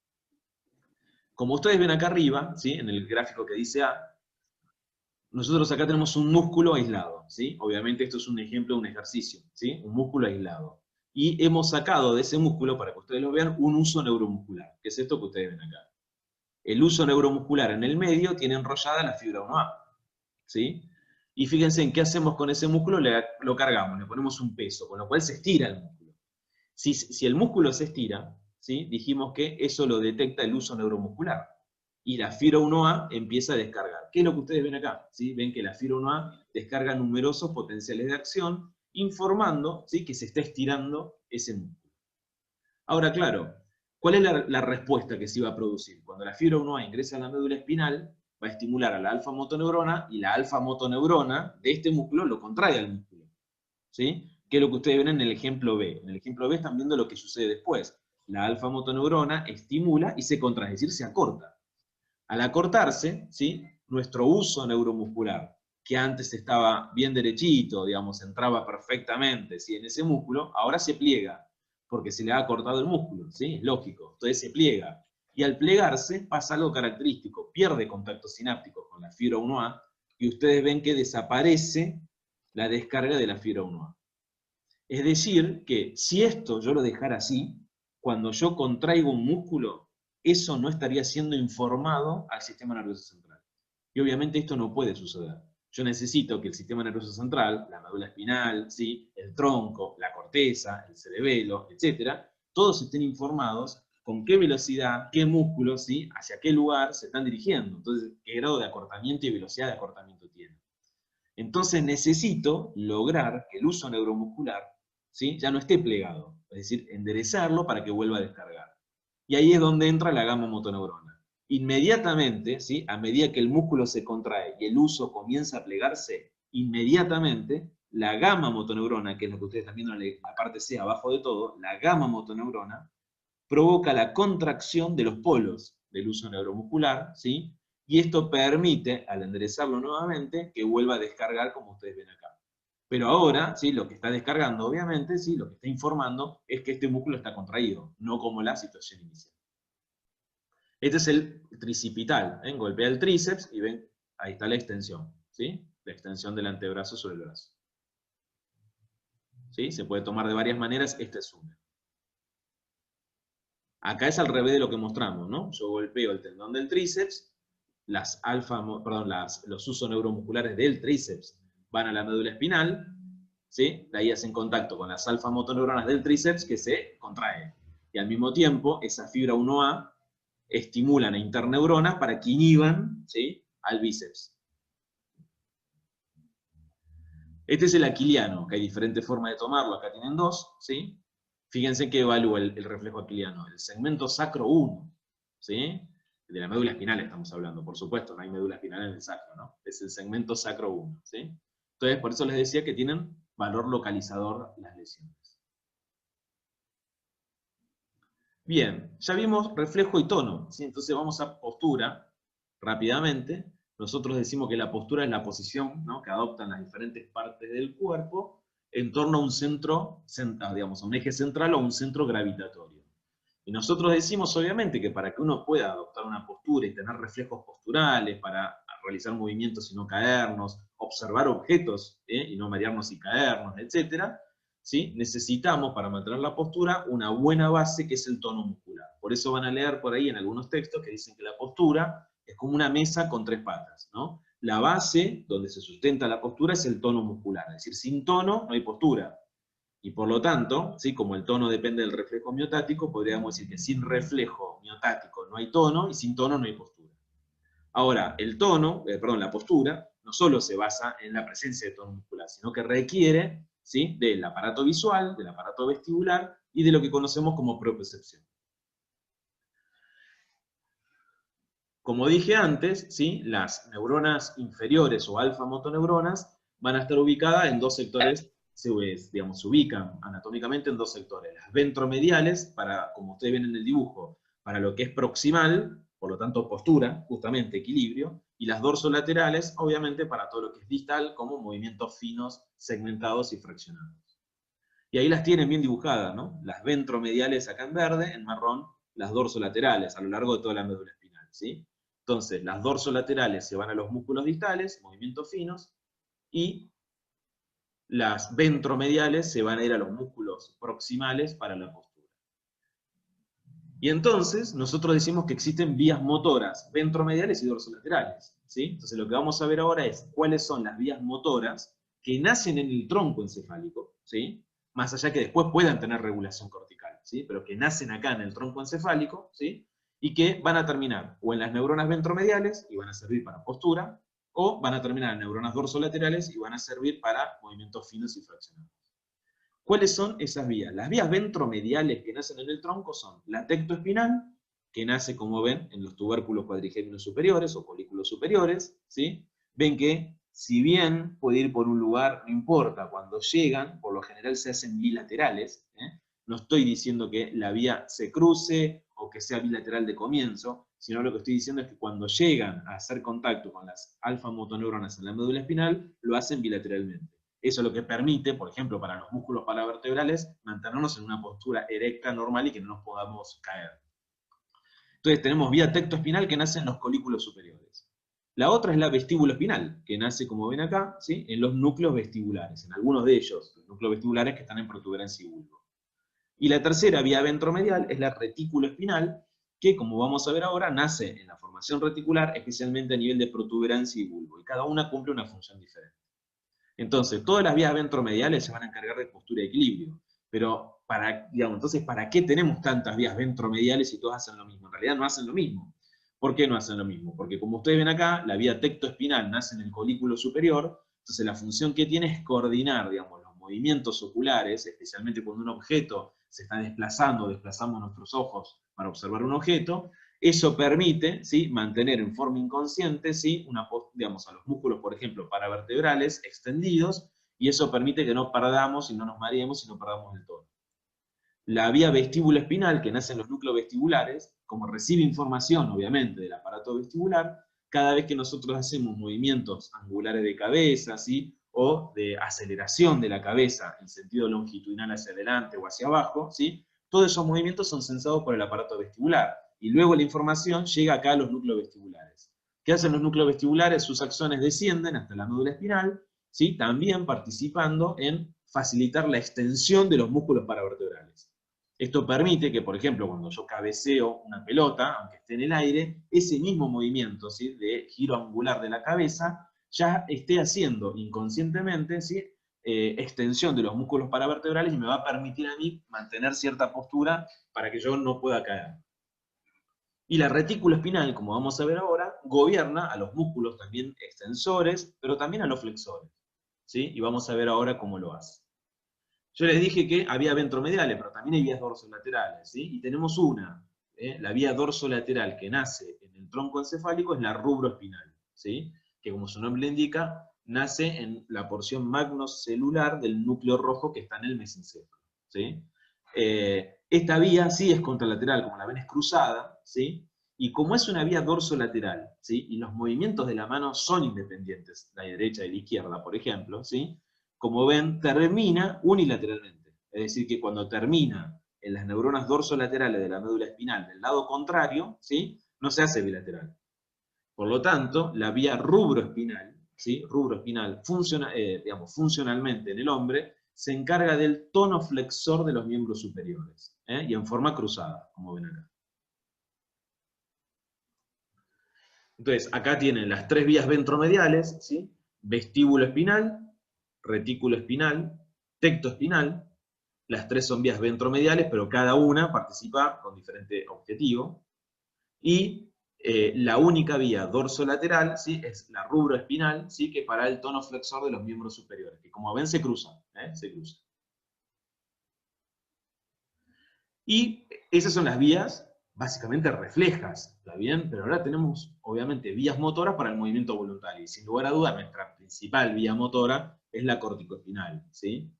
Como ustedes ven acá arriba, ¿sí?, en el gráfico que dice A, nosotros acá tenemos un músculo aislado, ¿sí? Obviamente esto es un ejemplo de un ejercicio, ¿sí?, un músculo aislado. Y hemos sacado de ese músculo, para que ustedes lo vean, un uso neuromuscular, que es esto que ustedes ven acá. El uso neuromuscular en el medio tiene enrollada la fibra 1A, ¿sí? Y fíjense en qué hacemos con ese músculo, lo cargamos, le ponemos un peso, con lo cual se estira el músculo. Si el músculo se estira, ¿sí?, dijimos que eso lo detecta el uso neuromuscular, y la fibra 1A empieza a descargar. ¿Qué es lo que ustedes ven acá? ¿Sí? Ven que la fibra 1A descarga numerosos potenciales de acción, informando, ¿sí?, que se está estirando ese músculo. Ahora, claro, ¿cuál es la respuesta que se va a producir? Cuando la fibra 1A ingresa a la médula espinal, va a estimular a la alfa motoneurona, y la alfa motoneurona de este músculo lo contrae al músculo, ¿sí?, que es lo que ustedes ven en el ejemplo B. En el ejemplo B están viendo lo que sucede después. La alfa motoneurona estimula y se contrae, es decir, se acorta. Al acortarse, ¿sí?, nuestro uso neuromuscular, que antes estaba bien derechito, digamos, entraba perfectamente, ¿sí?, en ese músculo, ahora se pliega, porque se le ha acortado el músculo, ¿sí?, es lógico. Entonces se pliega. Y al plegarse pasa algo característico, pierde contacto sináptico con la fibra 1A, y ustedes ven que desaparece la descarga de la fibra 1A. Es decir, que si esto yo lo dejara así, cuando yo contraigo un músculo, eso no estaría siendo informado al sistema nervioso central. Y obviamente esto no puede suceder. Yo necesito que el sistema nervioso central, la médula espinal, ¿sí?, el tronco, la corteza, el cerebelo, etc., todos estén informados con qué velocidad, qué músculos, ¿sí?, hacia qué lugar se están dirigiendo. Entonces, qué grado de acortamiento y velocidad de acortamiento tiene. Entonces necesito lograr que el uso neuromuscular, ¿sí?, ya no esté plegado, es decir, enderezarlo para que vuelva a descargar. Y ahí es donde entra la gama motoneurona. Inmediatamente, ¿sí?, a medida que el músculo se contrae y el uso comienza a plegarse, inmediatamente la gama motoneurona, que es lo que ustedes están viendo en la parte C abajo de todo, la gama motoneurona provoca la contracción de los polos del uso neuromuscular, ¿sí?, y esto permite, al enderezarlo nuevamente, que vuelva a descargar como ustedes ven acá. Pero ahora, ¿sí?, lo que está descargando, obviamente, ¿sí?, lo que está informando es que este músculo está contraído, no como la situación inicial. Este es el tricipital, ¿ven? Golpea el tríceps y ven, ahí está la extensión, ¿sí?, la extensión del antebrazo sobre el brazo. ¿Sí? Se puede tomar de varias maneras, esta es una. Acá es al revés de lo que mostramos, ¿no? Yo golpeo el tendón del tríceps, los usos neuromusculares del tríceps van a la médula espinal, ¿sí?, de ahí hacen contacto con las alfa motoneuronas del tríceps que se contraen. Y al mismo tiempo, esa fibra 1A estimulan a interneuronas para que inhiban, ¿sí?, al bíceps. Este es el aquiliano, que hay diferentes formas de tomarlo, acá tienen dos, ¿sí? Fíjense que evalúa el reflejo aquiliano, el segmento sacro 1, ¿sí?, De la médula espinal estamos hablando, por supuesto, no hay médula espinal en el sacro, ¿no? Es el segmento sacro 1, ¿sí? Entonces, por eso les decía que tienen valor localizador las lesiones. Bien, ya vimos reflejo y tono, ¿sí? Entonces vamos a postura, rápidamente. Nosotros decimos que la postura es la posición, ¿no?, que adoptan las diferentes partes del cuerpo en torno a un centro, digamos, a un eje central o a un centro gravitatorio. Y nosotros decimos, obviamente, que para que uno pueda adoptar una postura y tener reflejos posturales, para realizar movimientos y no caernos, observar objetos y no marearnos y caernos, etc., ¿sí?, necesitamos, para mantener la postura, una buena base que es el tono muscular. Por eso van a leer por ahí en algunos textos que dicen que la postura es como una mesa con 3 patas, ¿no? La base, donde se sustenta la postura, es el tono muscular. Es decir, sin tono no hay postura. Y por lo tanto, ¿sí?, como el tono depende del reflejo miotático, podríamos decir que sin reflejo miotático no hay tono, y sin tono no hay postura. Ahora, el tono, la postura, no solo se basa en la presencia de tono muscular, sino que requiere, ¿sí?, del aparato visual, del aparato vestibular, y de lo que conocemos como propiocepción. Como dije antes, ¿sí?, las neuronas inferiores o alfa-motoneuronas van a estar ubicadas en 2 sectores, se ubican anatómicamente en 2 sectores. Las ventromediales, como ustedes ven en el dibujo, para lo que es proximal, por lo tanto postura, justamente equilibrio, y las dorsolaterales, obviamente, para todo lo que es distal, como movimientos finos, segmentados y fraccionados. Y ahí las tienen bien dibujadas, ¿no? Las ventromediales acá en verde, en marrón, las dorsolaterales, a lo largo de toda la médula espinal, ¿sí? Entonces, las dorsolaterales se van a los músculos distales, movimientos finos, y las ventromediales se van a ir a los músculos proximales para la postura. Y entonces, nosotros decimos que existen vías motoras ventromediales y dorsolaterales, ¿sí? Entonces, lo que vamos a ver ahora es cuáles son las vías motoras que nacen en el tronco encefálico, ¿sí?, más allá que después puedan tener regulación cortical, ¿sí?, pero que nacen acá en el tronco encefálico, ¿sí?, y que van a terminar o en las neuronas ventromediales y van a servir para postura, o van a terminar en neuronas dorsolaterales y van a servir para movimientos finos y fraccionados. ¿Cuáles son esas vías? Las vías ventromediales que nacen en el tronco son la tectoespinal, que nace, como ven, en los tubérculos cuadrigéminos superiores o folículos superiores, ¿sí? Ven que, si bien puede ir por un lugar, no importa, cuando llegan, por lo general se hacen bilaterales, No estoy diciendo que la vía se cruce o que sea bilateral de comienzo, sino lo que estoy diciendo es que cuando llegan a hacer contacto con las alfa-motoneuronas en la médula espinal, lo hacen bilateralmente. Eso es lo que permite, por ejemplo, para los músculos paravertebrales, mantenernos en una postura erecta, normal, y que no nos podamos caer. Entonces tenemos vía tectoespinal que nace en los colículos superiores. La otra es la vestíbulo-espinal, que nace, como ven acá, ¿sí?, en los núcleos vestibulares, en algunos de ellos, los núcleos vestibulares que están en protuberancia y bulbo. Y la tercera vía ventromedial es la retículo-espinal, que, como vamos a ver ahora, nace en la formación reticular, especialmente a nivel de protuberancia y bulbo, y cada una cumple una función diferente. Entonces, todas las vías ventromediales se van a encargar de postura y equilibrio. Pero, entonces, ¿para qué tenemos tantas vías ventromediales si todas hacen lo mismo? En realidad no hacen lo mismo. ¿Por qué no hacen lo mismo? Porque, como ustedes ven acá, la vía tectoespinal nace en el colículo superior, entonces la función que tiene es coordinar, digamos, los movimientos oculares, especialmente cuando un objeto se está desplazando, desplazamos nuestros ojos para observar un objeto. Eso permite, ¿sí?, mantener en forma inconsciente, ¿sí?, digamos, a los músculos, por ejemplo, paravertebrales extendidos, y eso permite que no perdamos y no nos mareemos y no perdamos el tono. La vía vestíbulo-espinal, que nace en los núcleos vestibulares, como recibe información, obviamente, del aparato vestibular, cada vez que nosotros hacemos movimientos angulares de cabeza, ¿sí?, o de aceleración de la cabeza en sentido longitudinal hacia adelante o hacia abajo, ¿sí?, todos esos movimientos son sensados por el aparato vestibular. Y luego la información llega acá a los núcleos vestibulares. ¿Qué hacen los núcleos vestibulares? Sus axones descienden hasta la médula espinal, ¿sí?, también participando en facilitar la extensión de los músculos paravertebrales. Esto permite que, por ejemplo, cuando yo cabeceo una pelota, aunque esté en el aire, ese mismo movimiento, ¿sí?, de giro angular de la cabeza, ya esté haciendo inconscientemente, ¿sí?, extensión de los músculos paravertebrales, y me va a permitir a mí mantener cierta postura para que yo no pueda caer. Y la retícula espinal, como vamos a ver ahora, gobierna a los músculos también extensores, pero también a los flexores, ¿sí? Y vamos a ver ahora cómo lo hace. Yo les dije que había ventromediales, pero también hay vías dorsolaterales, ¿sí? Y tenemos una la vía dorsolateral que nace en el tronco encefálico es la rubroespinal, ¿sí? Que como su nombre le indica, nace en la porción magnocelular del núcleo rojo que está en el mesencéfalo, ¿sí? Esta vía sí es contralateral, como la ven es cruzada, ¿sí? Y como es una vía dorsolateral, ¿sí? Y los movimientos de la mano son independientes, la derecha y la izquierda, por ejemplo, ¿sí? Como ven, termina unilateralmente. Es decir, que cuando termina en las neuronas dorsolaterales de la médula espinal del lado contrario, ¿sí? No se hace bilateral. Por lo tanto, la vía rubroespinal, ¿sí? Rubroespinal digamos, funcionalmente en el hombre, se encarga del tono flexor de los miembros superiores, y en forma cruzada, como ven acá. Entonces, acá tienen las tres vías ventromediales, ¿sí? Vestíbulo espinal, retículo espinal, tecto espinal. Las tres son vías ventromediales, pero cada una participa con diferente objetivo. Y la única vía dorsolateral, ¿sí? Es la rubroespinal, ¿sí? Que para el tono flexor de los miembros superiores, que como ven se cruzan, se cruzan. Y esas son las vías básicamente reflejas, ¿está bien? Pero ahora tenemos, obviamente, vías motoras para el movimiento voluntario. Y sin lugar a dudas, nuestra principal vía motora es la corticoespinal, ¿sí?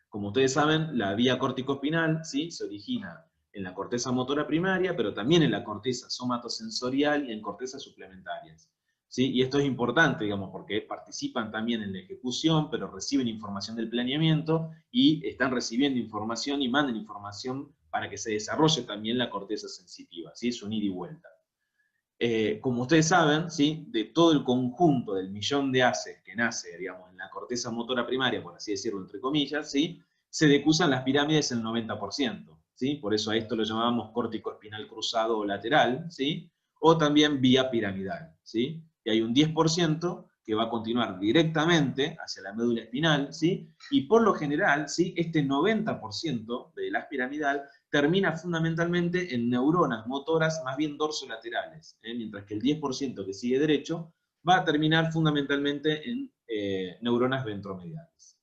Como ustedes saben, la vía corticoespinal, ¿sí? Se origina en la corteza motora primaria, pero también en la corteza somatosensorial y en cortezas suplementarias, ¿sí? Y esto es importante, digamos, porque participan también en la ejecución, pero reciben información del planeamiento y están recibiendo información y mandan información para que se desarrolle también la corteza sensitiva, ¿sí? Es un ida y vuelta. Como ustedes saben, ¿sí? De todo el conjunto del millón de haces que nace, digamos, en la corteza motora primaria, por así decirlo, entre comillas, ¿sí? Se decusan las pirámides el 90%, ¿sí? Por eso a esto lo llamamos córtico espinal cruzado o lateral, ¿sí? O también vía piramidal, ¿sí? Y hay un 10% que va a continuar directamente hacia la médula espinal, ¿sí? Y por lo general, ¿sí? Este 90% de la piramidal termina fundamentalmente en neuronas motoras más bien dorsolaterales, mientras que el 10% que sigue derecho va a terminar fundamentalmente en neuronas ventromediales.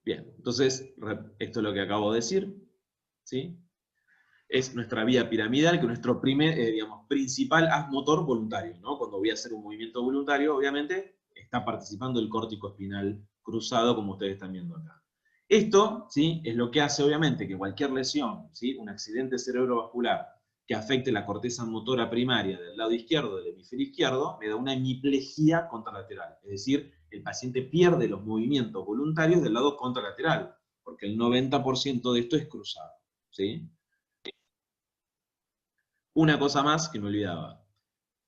Bien, entonces, esto es lo que acabo de decir, ¿sí? Es nuestra vía piramidal, que es nuestro digamos, principal haz motor voluntario, ¿no? Cuando voy a hacer un movimiento voluntario, obviamente, está participando el córtico espinal cruzado, como ustedes están viendo acá. Esto, ¿sí? Es lo que hace, obviamente, que cualquier lesión, ¿sí? Un accidente cerebrovascular que afecte la corteza motora primaria del lado izquierdo del hemisferio izquierdo, me da una hemiplegia contralateral. Es decir, el paciente pierde los movimientos voluntarios del lado contralateral, porque el 90% de esto es cruzado, ¿sí? Una cosa más que me olvidaba.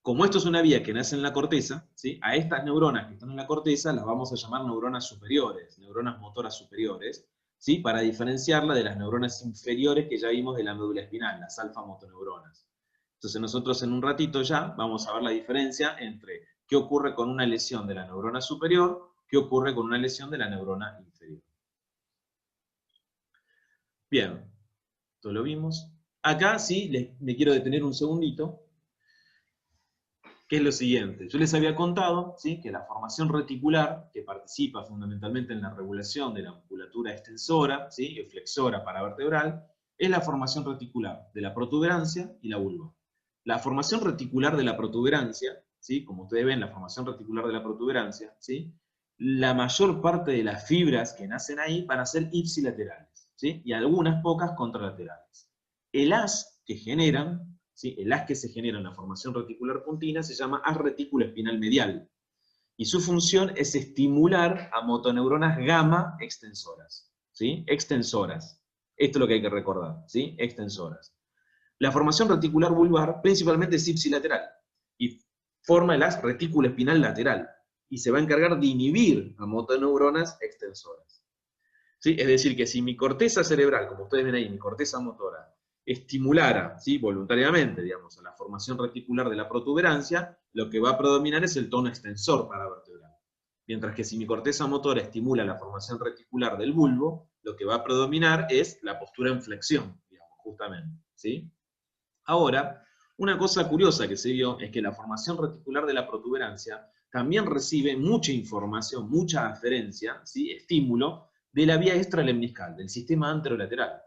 Como esto es una vía que nace en la corteza, ¿sí? A estas neuronas que están en la corteza las vamos a llamar neuronas superiores, neuronas motoras superiores, ¿sí? Para diferenciarla de las neuronas inferiores que ya vimos de la médula espinal, las alfa-motoneuronas. Entonces nosotros en un ratito ya vamos a ver la diferencia entre qué ocurre con una lesión de la neurona superior, qué ocurre con una lesión de la neurona inferior. Bien, esto lo vimos. Acá sí me quiero detener un segundito, que es lo siguiente. Yo les había contado, ¿sí? Que la formación reticular, que participa fundamentalmente en la regulación de la musculatura extensora, ¿sí? Y flexora paravertebral, es la formación reticular de la protuberancia y la vulva. La formación reticular de la protuberancia, ¿sí? Como ustedes ven, la formación reticular de la protuberancia, ¿sí? La mayor parte de las fibras que nacen ahí van a ser ipsilaterales, ¿sí? Y algunas pocas contralaterales. El haz que generan, ¿sí? El haz que se genera en la formación reticular puntina se llama haz retículo espinal medial. Y su función es estimular a motoneuronas gamma extensoras, ¿sí? Extensoras. Esto es lo que hay que recordar, ¿sí? Extensoras. La formación reticular vulvar principalmente es ipsilateral y forma el haz retículo espinal lateral y se va a encargar de inhibir a motoneuronas extensoras, ¿sí? Es decir, que si mi corteza cerebral, como ustedes ven ahí, mi corteza motora, estimulara, ¿sí? Voluntariamente, digamos, a la formación reticular de la protuberancia, lo que va a predominar es el tono extensor paravertebral. Mientras que si mi corteza motora estimula la formación reticular del bulbo, lo que va a predominar es la postura en flexión, digamos, justamente, ¿sí? Ahora, una cosa curiosa que se vio es que la formación reticular de la protuberancia también recibe mucha información, mucha aferencia, ¿sí? Estímulo, de la vía extralemniscal, del sistema anterolateral.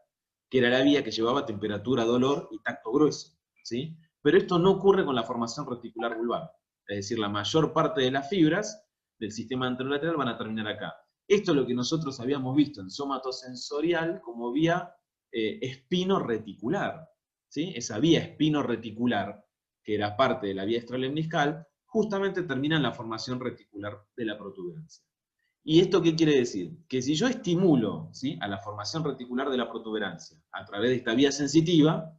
que era la vía que llevaba temperatura, dolor y tacto grueso, ¿sí? Pero esto no ocurre con la formación reticular vulvar. Es decir, la mayor parte de las fibras del sistema anterolateral van a terminar acá. Esto es lo que nosotros habíamos visto en somatosensorial como vía espino-reticular, ¿sí? Esa vía espino-reticular, que era parte de la vía extralemniscal, justamente termina en la formación reticular de la protuberancia. ¿Y esto qué quiere decir? Que si yo estimulo, ¿sí?, a la formación reticular de la protuberancia a través de esta vía sensitiva,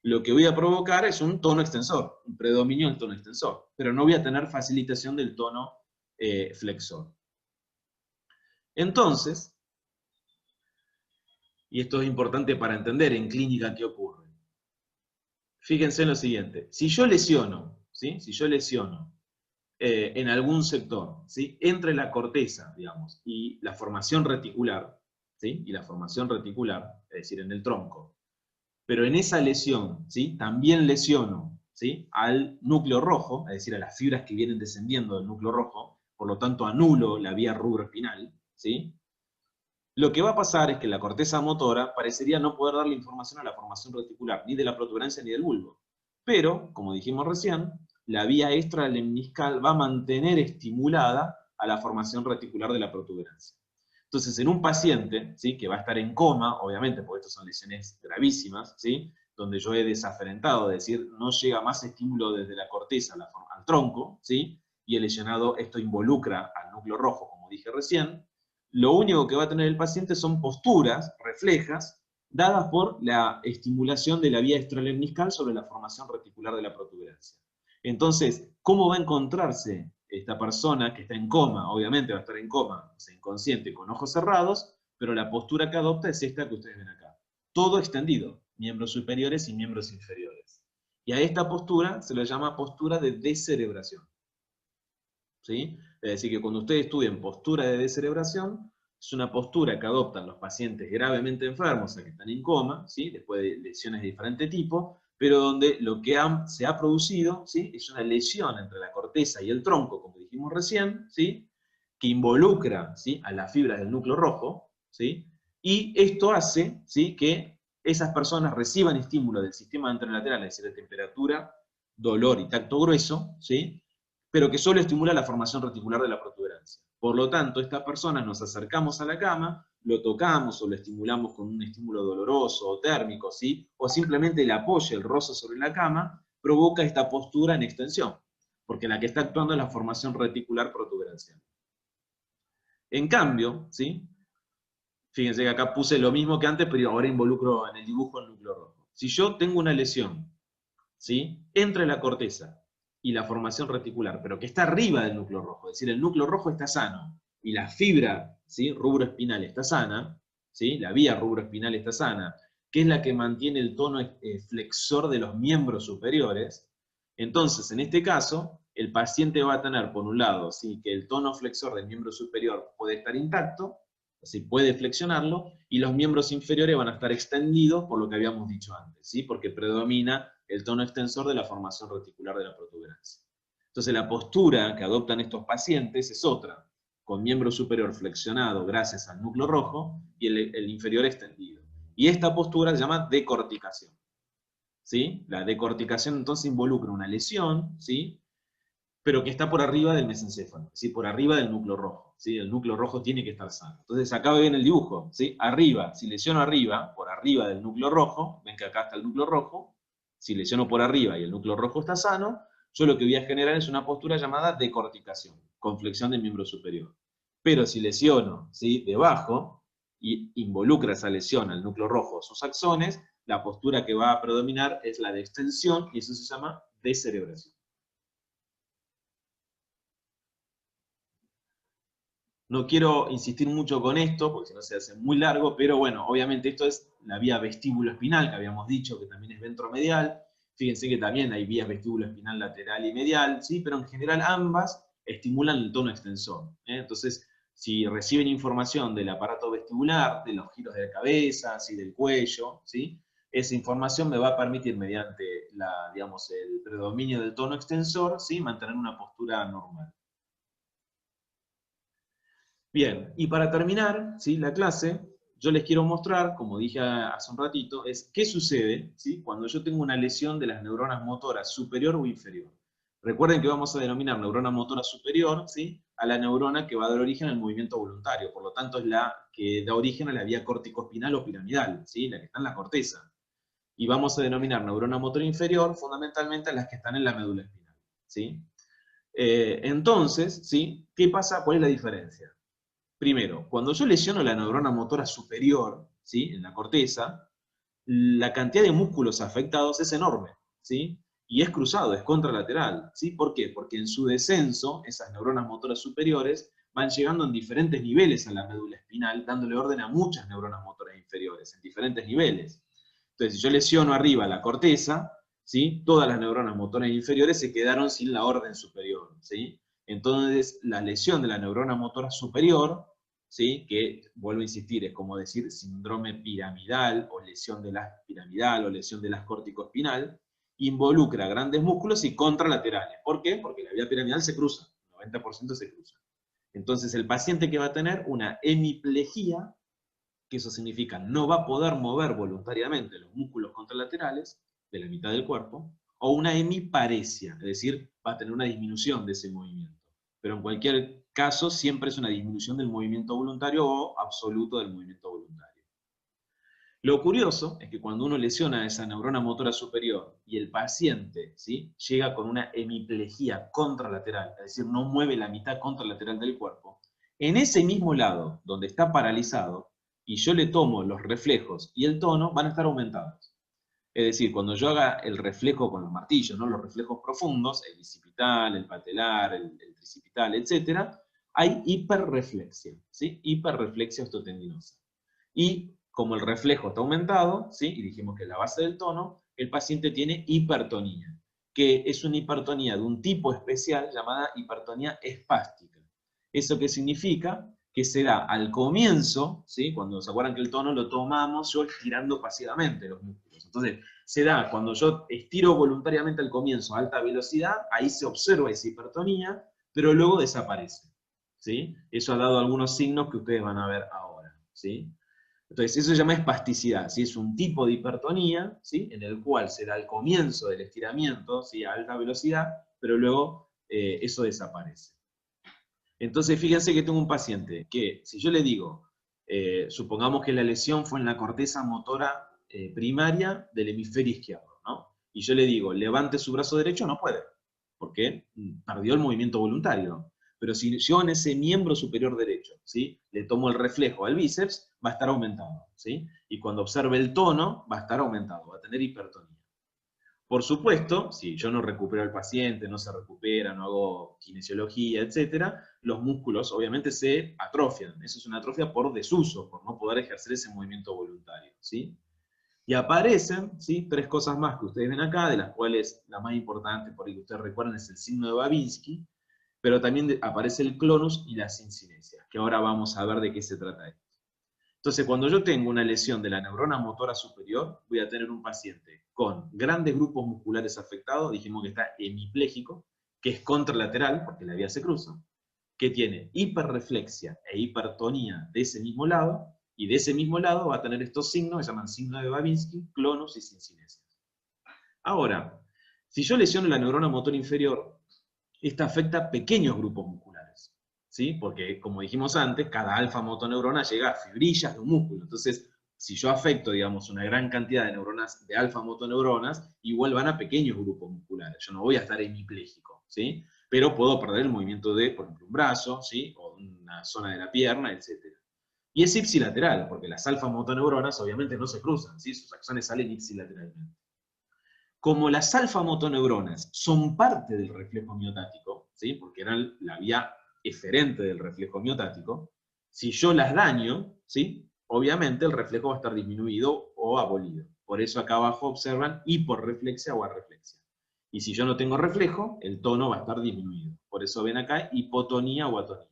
lo que voy a provocar es un tono extensor, un predominio del tono extensor, pero no voy a tener facilitación del tono flexor. Entonces, y esto es importante para entender en clínica qué ocurre. Fíjense en lo siguiente, si yo lesiono, ¿sí?, si yo lesiono en algún sector, ¿sí?, entre la corteza, digamos, y la formación reticular, ¿sí?, y la formación reticular, es decir, en el tronco, pero en esa lesión, ¿sí?, también lesiono, ¿sí?, al núcleo rojo, es decir, a las fibras que vienen descendiendo del núcleo rojo, por lo tanto anulo la vía rubroespinal, ¿sí?, lo que va a pasar es que la corteza motora parecería no poder darle información a la formación reticular, ni de la protuberancia ni del bulbo. Pero, como dijimos recién, la vía extralemniscal va a mantener estimulada a la formación reticular de la protuberancia. Entonces, en un paciente, ¿sí?, que va a estar en coma, obviamente, porque estas son lesiones gravísimas, ¿sí?, donde yo he desaferentado, es decir, no llega más estímulo desde la corteza al tronco, ¿sí?, y el lesionado, esto involucra al núcleo rojo, como dije recién, lo único que va a tener el paciente son posturas reflejas dadas por la estimulación de la vía extralemniscal sobre la formación reticular de la protuberancia. Entonces, ¿cómo va a encontrarse esta persona que está en coma? Obviamente va a estar en coma, o sea, inconsciente, con ojos cerrados, pero la postura que adopta es esta que ustedes ven acá. Todo extendido, miembros superiores y miembros inferiores. Y a esta postura se le llama postura de descerebración, ¿sí? Es decir, que cuando ustedes estudian postura de descerebración, es una postura que adoptan los pacientes gravemente enfermos, o sea, que están en coma, ¿sí?, después de lesiones de diferente tipo, pero donde lo que se ha producido, ¿sí?, es una lesión entre la corteza y el tronco, como dijimos recién, ¿sí?, que involucra, ¿sí?, a las fibras del núcleo rojo, ¿sí?, y esto hace, ¿sí?, que esas personas reciban estímulo del sistema anterolateral, es decir, de temperatura, dolor y tacto grueso, ¿sí?, pero que solo estimula la formación reticular de la protuberancia. Por lo tanto, estas personas nos acercamos a la cama, lo tocamos o lo estimulamos con un estímulo doloroso o térmico, ¿sí?, o simplemente el apoyo, el roce sobre la cama, provoca esta postura en extensión, porque la que está actuando es la formación reticular protuberancial. En cambio, ¿sí?, fíjense que acá puse lo mismo que antes, pero ahora involucro en el dibujo el núcleo rojo. Si yo tengo una lesión, ¿sí?, entre la corteza y la formación reticular, pero que está arriba del núcleo rojo, es decir, el núcleo rojo está sano, y la fibra, ¿sí?, rubroespinal está sana, ¿sí?, la vía rubroespinal está sana, que es la que mantiene el tono flexor de los miembros superiores, entonces, en este caso, el paciente va a tener, por un lado, ¿sí?, que el tono flexor del miembro superior puede estar intacto, así puede flexionarlo, y los miembros inferiores van a estar extendidos por lo que habíamos dicho antes, ¿sí?, porque predomina el tono extensor de la formación reticular de la protuberancia. Entonces la postura que adoptan estos pacientes es otra, con miembro superior flexionado gracias al núcleo rojo y el inferior extendido. Y esta postura se llama decorticación, ¿sí? La decorticación entonces involucra una lesión, ¿sí?, pero que está por arriba del mesencéfalo, ¿sí?, por arriba del núcleo rojo, ¿sí?, el núcleo rojo tiene que estar sano. Entonces acá ven el dibujo, ¿sí?, arriba, si lesiono arriba, por arriba del núcleo rojo, ven que acá está el núcleo rojo, si lesiono por arriba y el núcleo rojo está sano, yo lo que voy a generar es una postura llamada decorticación, con flexión del miembro superior. Pero si lesiono, ¿sí?, debajo, y involucra esa lesión al núcleo rojo o sus axones, la postura que va a predominar es la de extensión, y eso se llama descerebración. No quiero insistir mucho con esto, porque si no se hace muy largo, pero bueno, obviamente esto es la vía vestíbulo-espinal, que habíamos dicho que también es ventromedial. Fíjense que también hay vías vestíbulo-espinal lateral y medial, ¿sí?, pero en general ambas estimulan el tono extensor, ¿eh? Entonces, si reciben información del aparato vestibular, de los giros de la cabeza, ¿sí?, del cuello, ¿sí?, esa información me va a permitir, mediante digamos, el predominio del tono extensor, ¿sí?, mantener una postura normal. Bien, y para terminar, ¿sí?, la clase, yo les quiero mostrar, como dije hace un ratito, es qué sucede, ¿sí?, cuando yo tengo una lesión de las neuronas motoras superior o inferior. Recuerden que vamos a denominar neurona motora superior, ¿sí?, a la neurona que va a dar origen al movimiento voluntario, por lo tanto es la que da origen a la vía corticoespinal o piramidal, ¿sí?, la que está en la corteza. Y vamos a denominar neurona motora inferior fundamentalmente a las que están en la médula espinal, ¿sí? Entonces, ¿sí?, ¿qué pasa? ¿Cuál es la diferencia? Primero, cuando yo lesiono la neurona motora superior, ¿sí?, en la corteza, la cantidad de músculos afectados es enorme, ¿sí?, y es cruzado, es contralateral, ¿sí? ¿Por qué? Porque en su descenso, esas neuronas motoras superiores van llegando en diferentes niveles a la médula espinal, dándole orden a muchas neuronas motoras inferiores, en diferentes niveles. Entonces, si yo lesiono arriba la corteza, ¿sí?, todas las neuronas motoras inferiores se quedaron sin la orden superior, ¿sí? Entonces, la lesión de la neurona motora superior, ¿sí?, que, vuelvo a insistir, es como decir síndrome piramidal, o lesión de la piramidal, o lesión de la corticoespinal, involucra grandes músculos y contralaterales. ¿Por qué? Porque la vía piramidal se cruza, el 90% se cruza. Entonces, el paciente que va a tener una hemiplegia, que eso significa no va a poder mover voluntariamente los músculos contralaterales de la mitad del cuerpo, o una hemiparesia, es decir, va a tener una disminución de ese movimiento. Pero en cualquier caso, siempre es una disminución del movimiento voluntario o absoluto del movimiento voluntario. Lo curioso es que cuando uno lesiona esa neurona motora superior y el paciente, ¿sí?, llega con una hemiplegia contralateral, es decir, no mueve la mitad contralateral del cuerpo, en ese mismo lado donde está paralizado, y yo le tomo los reflejos y el tono, van a estar aumentados. Es decir, cuando yo haga el reflejo con los martillos, ¿no?, los reflejos profundos, el bicipital, el patelar, el tricipital, etc., hay hiperreflexia, ¿sí?, hiperreflexia osteotendinosa. Y como el reflejo está aumentado, ¿sí?, y dijimos que es la base del tono, el paciente tiene hipertonía, que es una hipertonía de un tipo especial llamada hipertonía espástica. ¿Eso qué significa? Que se da al comienzo, ¿sí?, cuando se acuerdan que el tono lo tomamos yo estirando pasivamente los músculos. Entonces, se da cuando yo estiro voluntariamente al comienzo a alta velocidad, ahí se observa esa hipertonía, pero luego desaparece, ¿sí? Eso ha dado algunos signos que ustedes van a ver ahora, ¿sí? Entonces, eso se llama espasticidad, ¿sí? Es un tipo de hipertonía, ¿sí?, en el cual se da al comienzo del estiramiento, ¿sí?, a alta velocidad, pero luego eso desaparece. Entonces, fíjense que tengo un paciente que, si yo le digo, supongamos que la lesión fue en la corteza motora primaria del hemisferio izquierdo, ¿no? Y yo le digo, levante su brazo derecho, no puede, porque perdió el movimiento voluntario. Pero si yo en ese miembro superior derecho, ¿sí?, le tomo el reflejo al bíceps, va a estar aumentado, ¿sí? Y cuando observe el tono, va a estar aumentado, va a tener hipertonía. Por supuesto, si yo no recupero al paciente, no se recupera, no hago kinesiología, etc., los músculos obviamente se atrofian. Eso es una atrofia por desuso, por no poder ejercer ese movimiento voluntario, ¿sí? Y aparecen, ¿sí?, tres cosas más que ustedes ven acá, de las cuales la más importante, por ahí que ustedes recuerdan, es el signo de Babinski, pero también aparece el clonus y la sincinesia, que ahora vamos a ver de qué se trata esto. Entonces, cuando yo tengo una lesión de la neurona motora superior, voy a tener un paciente con grandes grupos musculares afectados, dijimos que está hemipléjico, que es contralateral, porque la vía se cruza, que tiene hiperreflexia e hipertonía de ese mismo lado, y de ese mismo lado va a tener estos signos que se llaman signos de Babinski, clonus y sincinesia. Ahora, si yo lesiono la neurona motora inferior, esta afecta a pequeños grupos musculares, ¿sí? Porque, como dijimos antes, cada alfa motoneurona llega a fibrillas de un músculo. Entonces, si yo afecto, digamos, una gran cantidad de neuronas, de alfa motoneuronas, igual van a pequeños grupos musculares. Yo no voy a estar hemipléjico, ¿sí? Pero puedo perder el movimiento de, por ejemplo, un brazo, ¿sí?, o una zona de la pierna, etc. Y es ipsilateral, porque las alfa motoneuronas obviamente no se cruzan, ¿sí? Sus axones salen ipsilateralmente. Como las alfa-motoneuronas son parte del reflejo miotático, ¿sí?, porque eran la vía eferente del reflejo miotático, si yo las daño, ¿sí?, obviamente el reflejo va a estar disminuido o abolido. Por eso acá abajo observan hiporreflexia o arreflexia. Y si yo no tengo reflejo, el tono va a estar disminuido. Por eso ven acá hipotonía o atonía.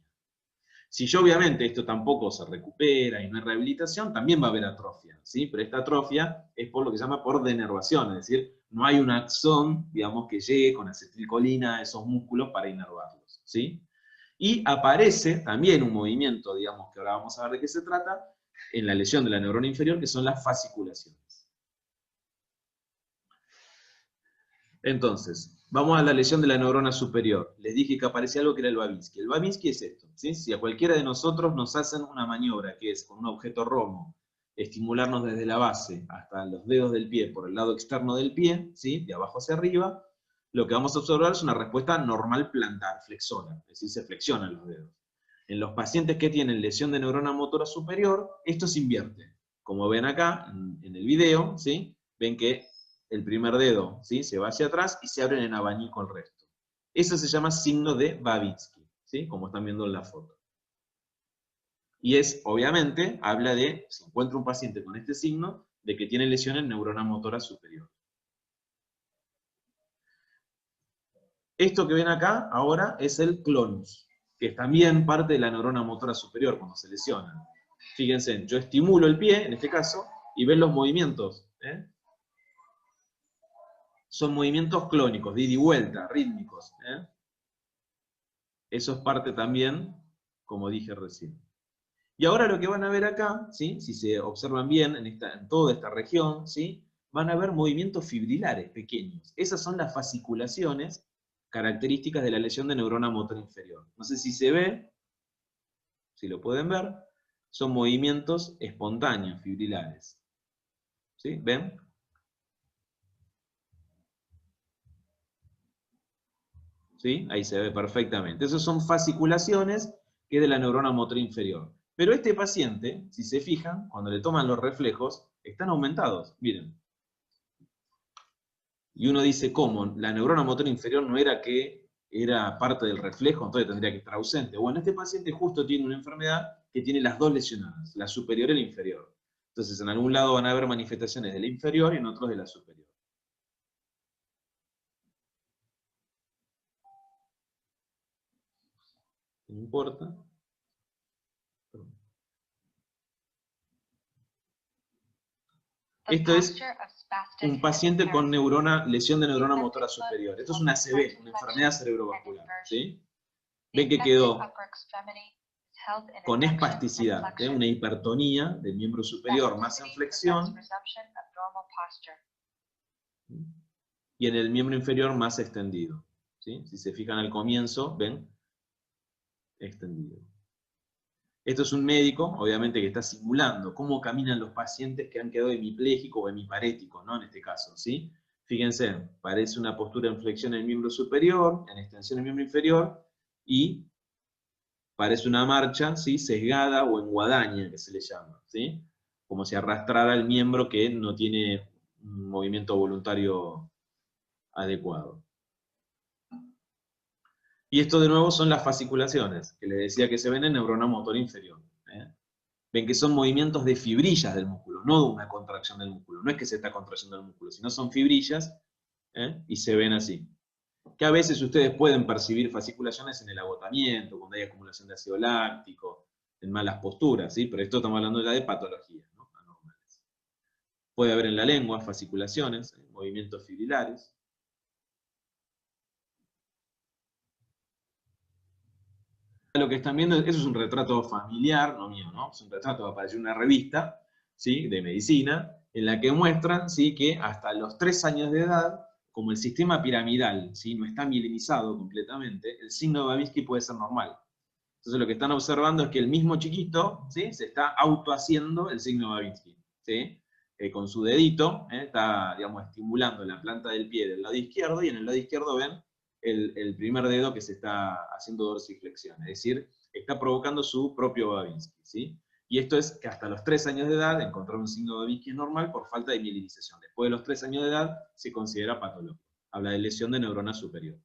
Si yo obviamente esto tampoco se recupera y no hay rehabilitación, también va a haber atrofia, ¿sí? Pero esta atrofia es por lo que se llama por denervación, es decir, no hay un axón, digamos, que llegue con acetilcolina a esos músculos para inervarlos, ¿sí? Y aparece también un movimiento, digamos, que ahora vamos a ver de qué se trata, en la lesión de la neurona inferior, que son las fasciculaciones. Entonces, vamos a la lesión de la neurona superior. Les dije que aparecía algo que era el Babinski. El Babinski es esto, ¿sí? Si a cualquiera de nosotros nos hacen una maniobra, que es con un objeto romo, estimularnos desde la base hasta los dedos del pie por el lado externo del pie, ¿sí? De abajo hacia arriba, lo que vamos a observar es una respuesta normal plantar, flexora, es decir, se flexionan los dedos. En los pacientes que tienen lesión de neurona motora superior, esto se invierte. Como ven acá, en el video, ¿sí? Ven que el primer dedo, ¿sí? Se va hacia atrás y se abren en abanico el resto. Eso se llama signo de Babinski, ¿sí? Como están viendo en la foto. Y es, obviamente, habla de, si encuentro un paciente con este signo, de que tiene lesión en neurona motora superior. Esto que ven acá, ahora, es el clonus, que es también parte de la neurona motora superior cuando se lesiona. Fíjense, yo estimulo el pie, en este caso, y ven los movimientos, ¿eh? Son movimientos clónicos, de ida y vuelta, rítmicos, ¿eh? Eso es parte también, como dije recién. Y ahora lo que van a ver acá, ¿sí? Si se observan bien en toda esta región, ¿sí? Van a ver movimientos fibrilares pequeños. Esas son las fasciculaciones características de la lesión de neurona motora inferior. No sé si se ve, si lo pueden ver, son movimientos espontáneos, fibrilares. ¿Sí? ¿Ven? ¿Sí? Ahí se ve perfectamente. Esas son fasciculaciones que es de la neurona motora inferior. Pero este paciente, si se fijan, cuando le toman los reflejos, están aumentados. Miren. Y uno dice, ¿cómo? La neurona motora inferior no era que era parte del reflejo, entonces tendría que estar ausente. Bueno, este paciente justo tiene una enfermedad que tiene las dos lesionadas, la superior y la inferior. Entonces, en algún lado van a haber manifestaciones de la inferior y en otros de la superior. No importa. Esto es un paciente con lesión de neurona motora superior. Esto es una ACV, una enfermedad cerebrovascular. ¿Sí? Ven que quedó con espasticidad, ¿sí? Una hipertonía del miembro superior más en flexión y en el miembro inferior más extendido. ¿Sí? Si se fijan al comienzo, ven, extendido. Esto es un médico, obviamente, que está simulando cómo caminan los pacientes que han quedado hemipléjicos o hemiparéticos, ¿no? En este caso, ¿sí? Fíjense, parece una postura en flexión en el miembro superior, en extensión en el miembro inferior, y parece una marcha, ¿sí? Sesgada o en guadaña, que se le llama, ¿sí? Como si arrastrara el miembro que no tiene un movimiento voluntario adecuado. Y esto de nuevo son las fasciculaciones, que les decía que se ven en neurona motora inferior. ¿Eh? Ven que son movimientos de fibrillas del músculo, no de una contracción del músculo. No es que se está contrayendo el músculo, sino son fibrillas, y se ven así. Que a veces ustedes pueden percibir fasciculaciones en el agotamiento, cuando hay acumulación de ácido láctico, en malas posturas, ¿sí? Pero esto estamos hablando ya de patologías, ¿no? Anormales. Puede haber en la lengua fasciculaciones, movimientos fibrilares. Lo que están viendo, eso es un retrato familiar, no mío, ¿no? Es un retrato que apareció en una revista, ¿sí? De medicina, en la que muestran, ¿sí? Que hasta los 3 años de edad, como el sistema piramidal, ¿sí? No está mielinizado completamente, el signo de Babinski puede ser normal. Entonces lo que están observando es que el mismo chiquito, ¿sí? Se está autohaciendo el signo de Babinski, ¿sí? Con su dedito, está, digamos, estimulando la planta del pie del lado izquierdo, y en el lado izquierdo ven el primer dedo que se está haciendo dorsiflexión, es decir, está provocando su propio Babinski, ¿sí? Y esto es que hasta los 3 años de edad encontrar un signo de Babinski normal por falta de mielinización. Después de los 3 años de edad se considera patológico. Habla de lesión de neurona superior.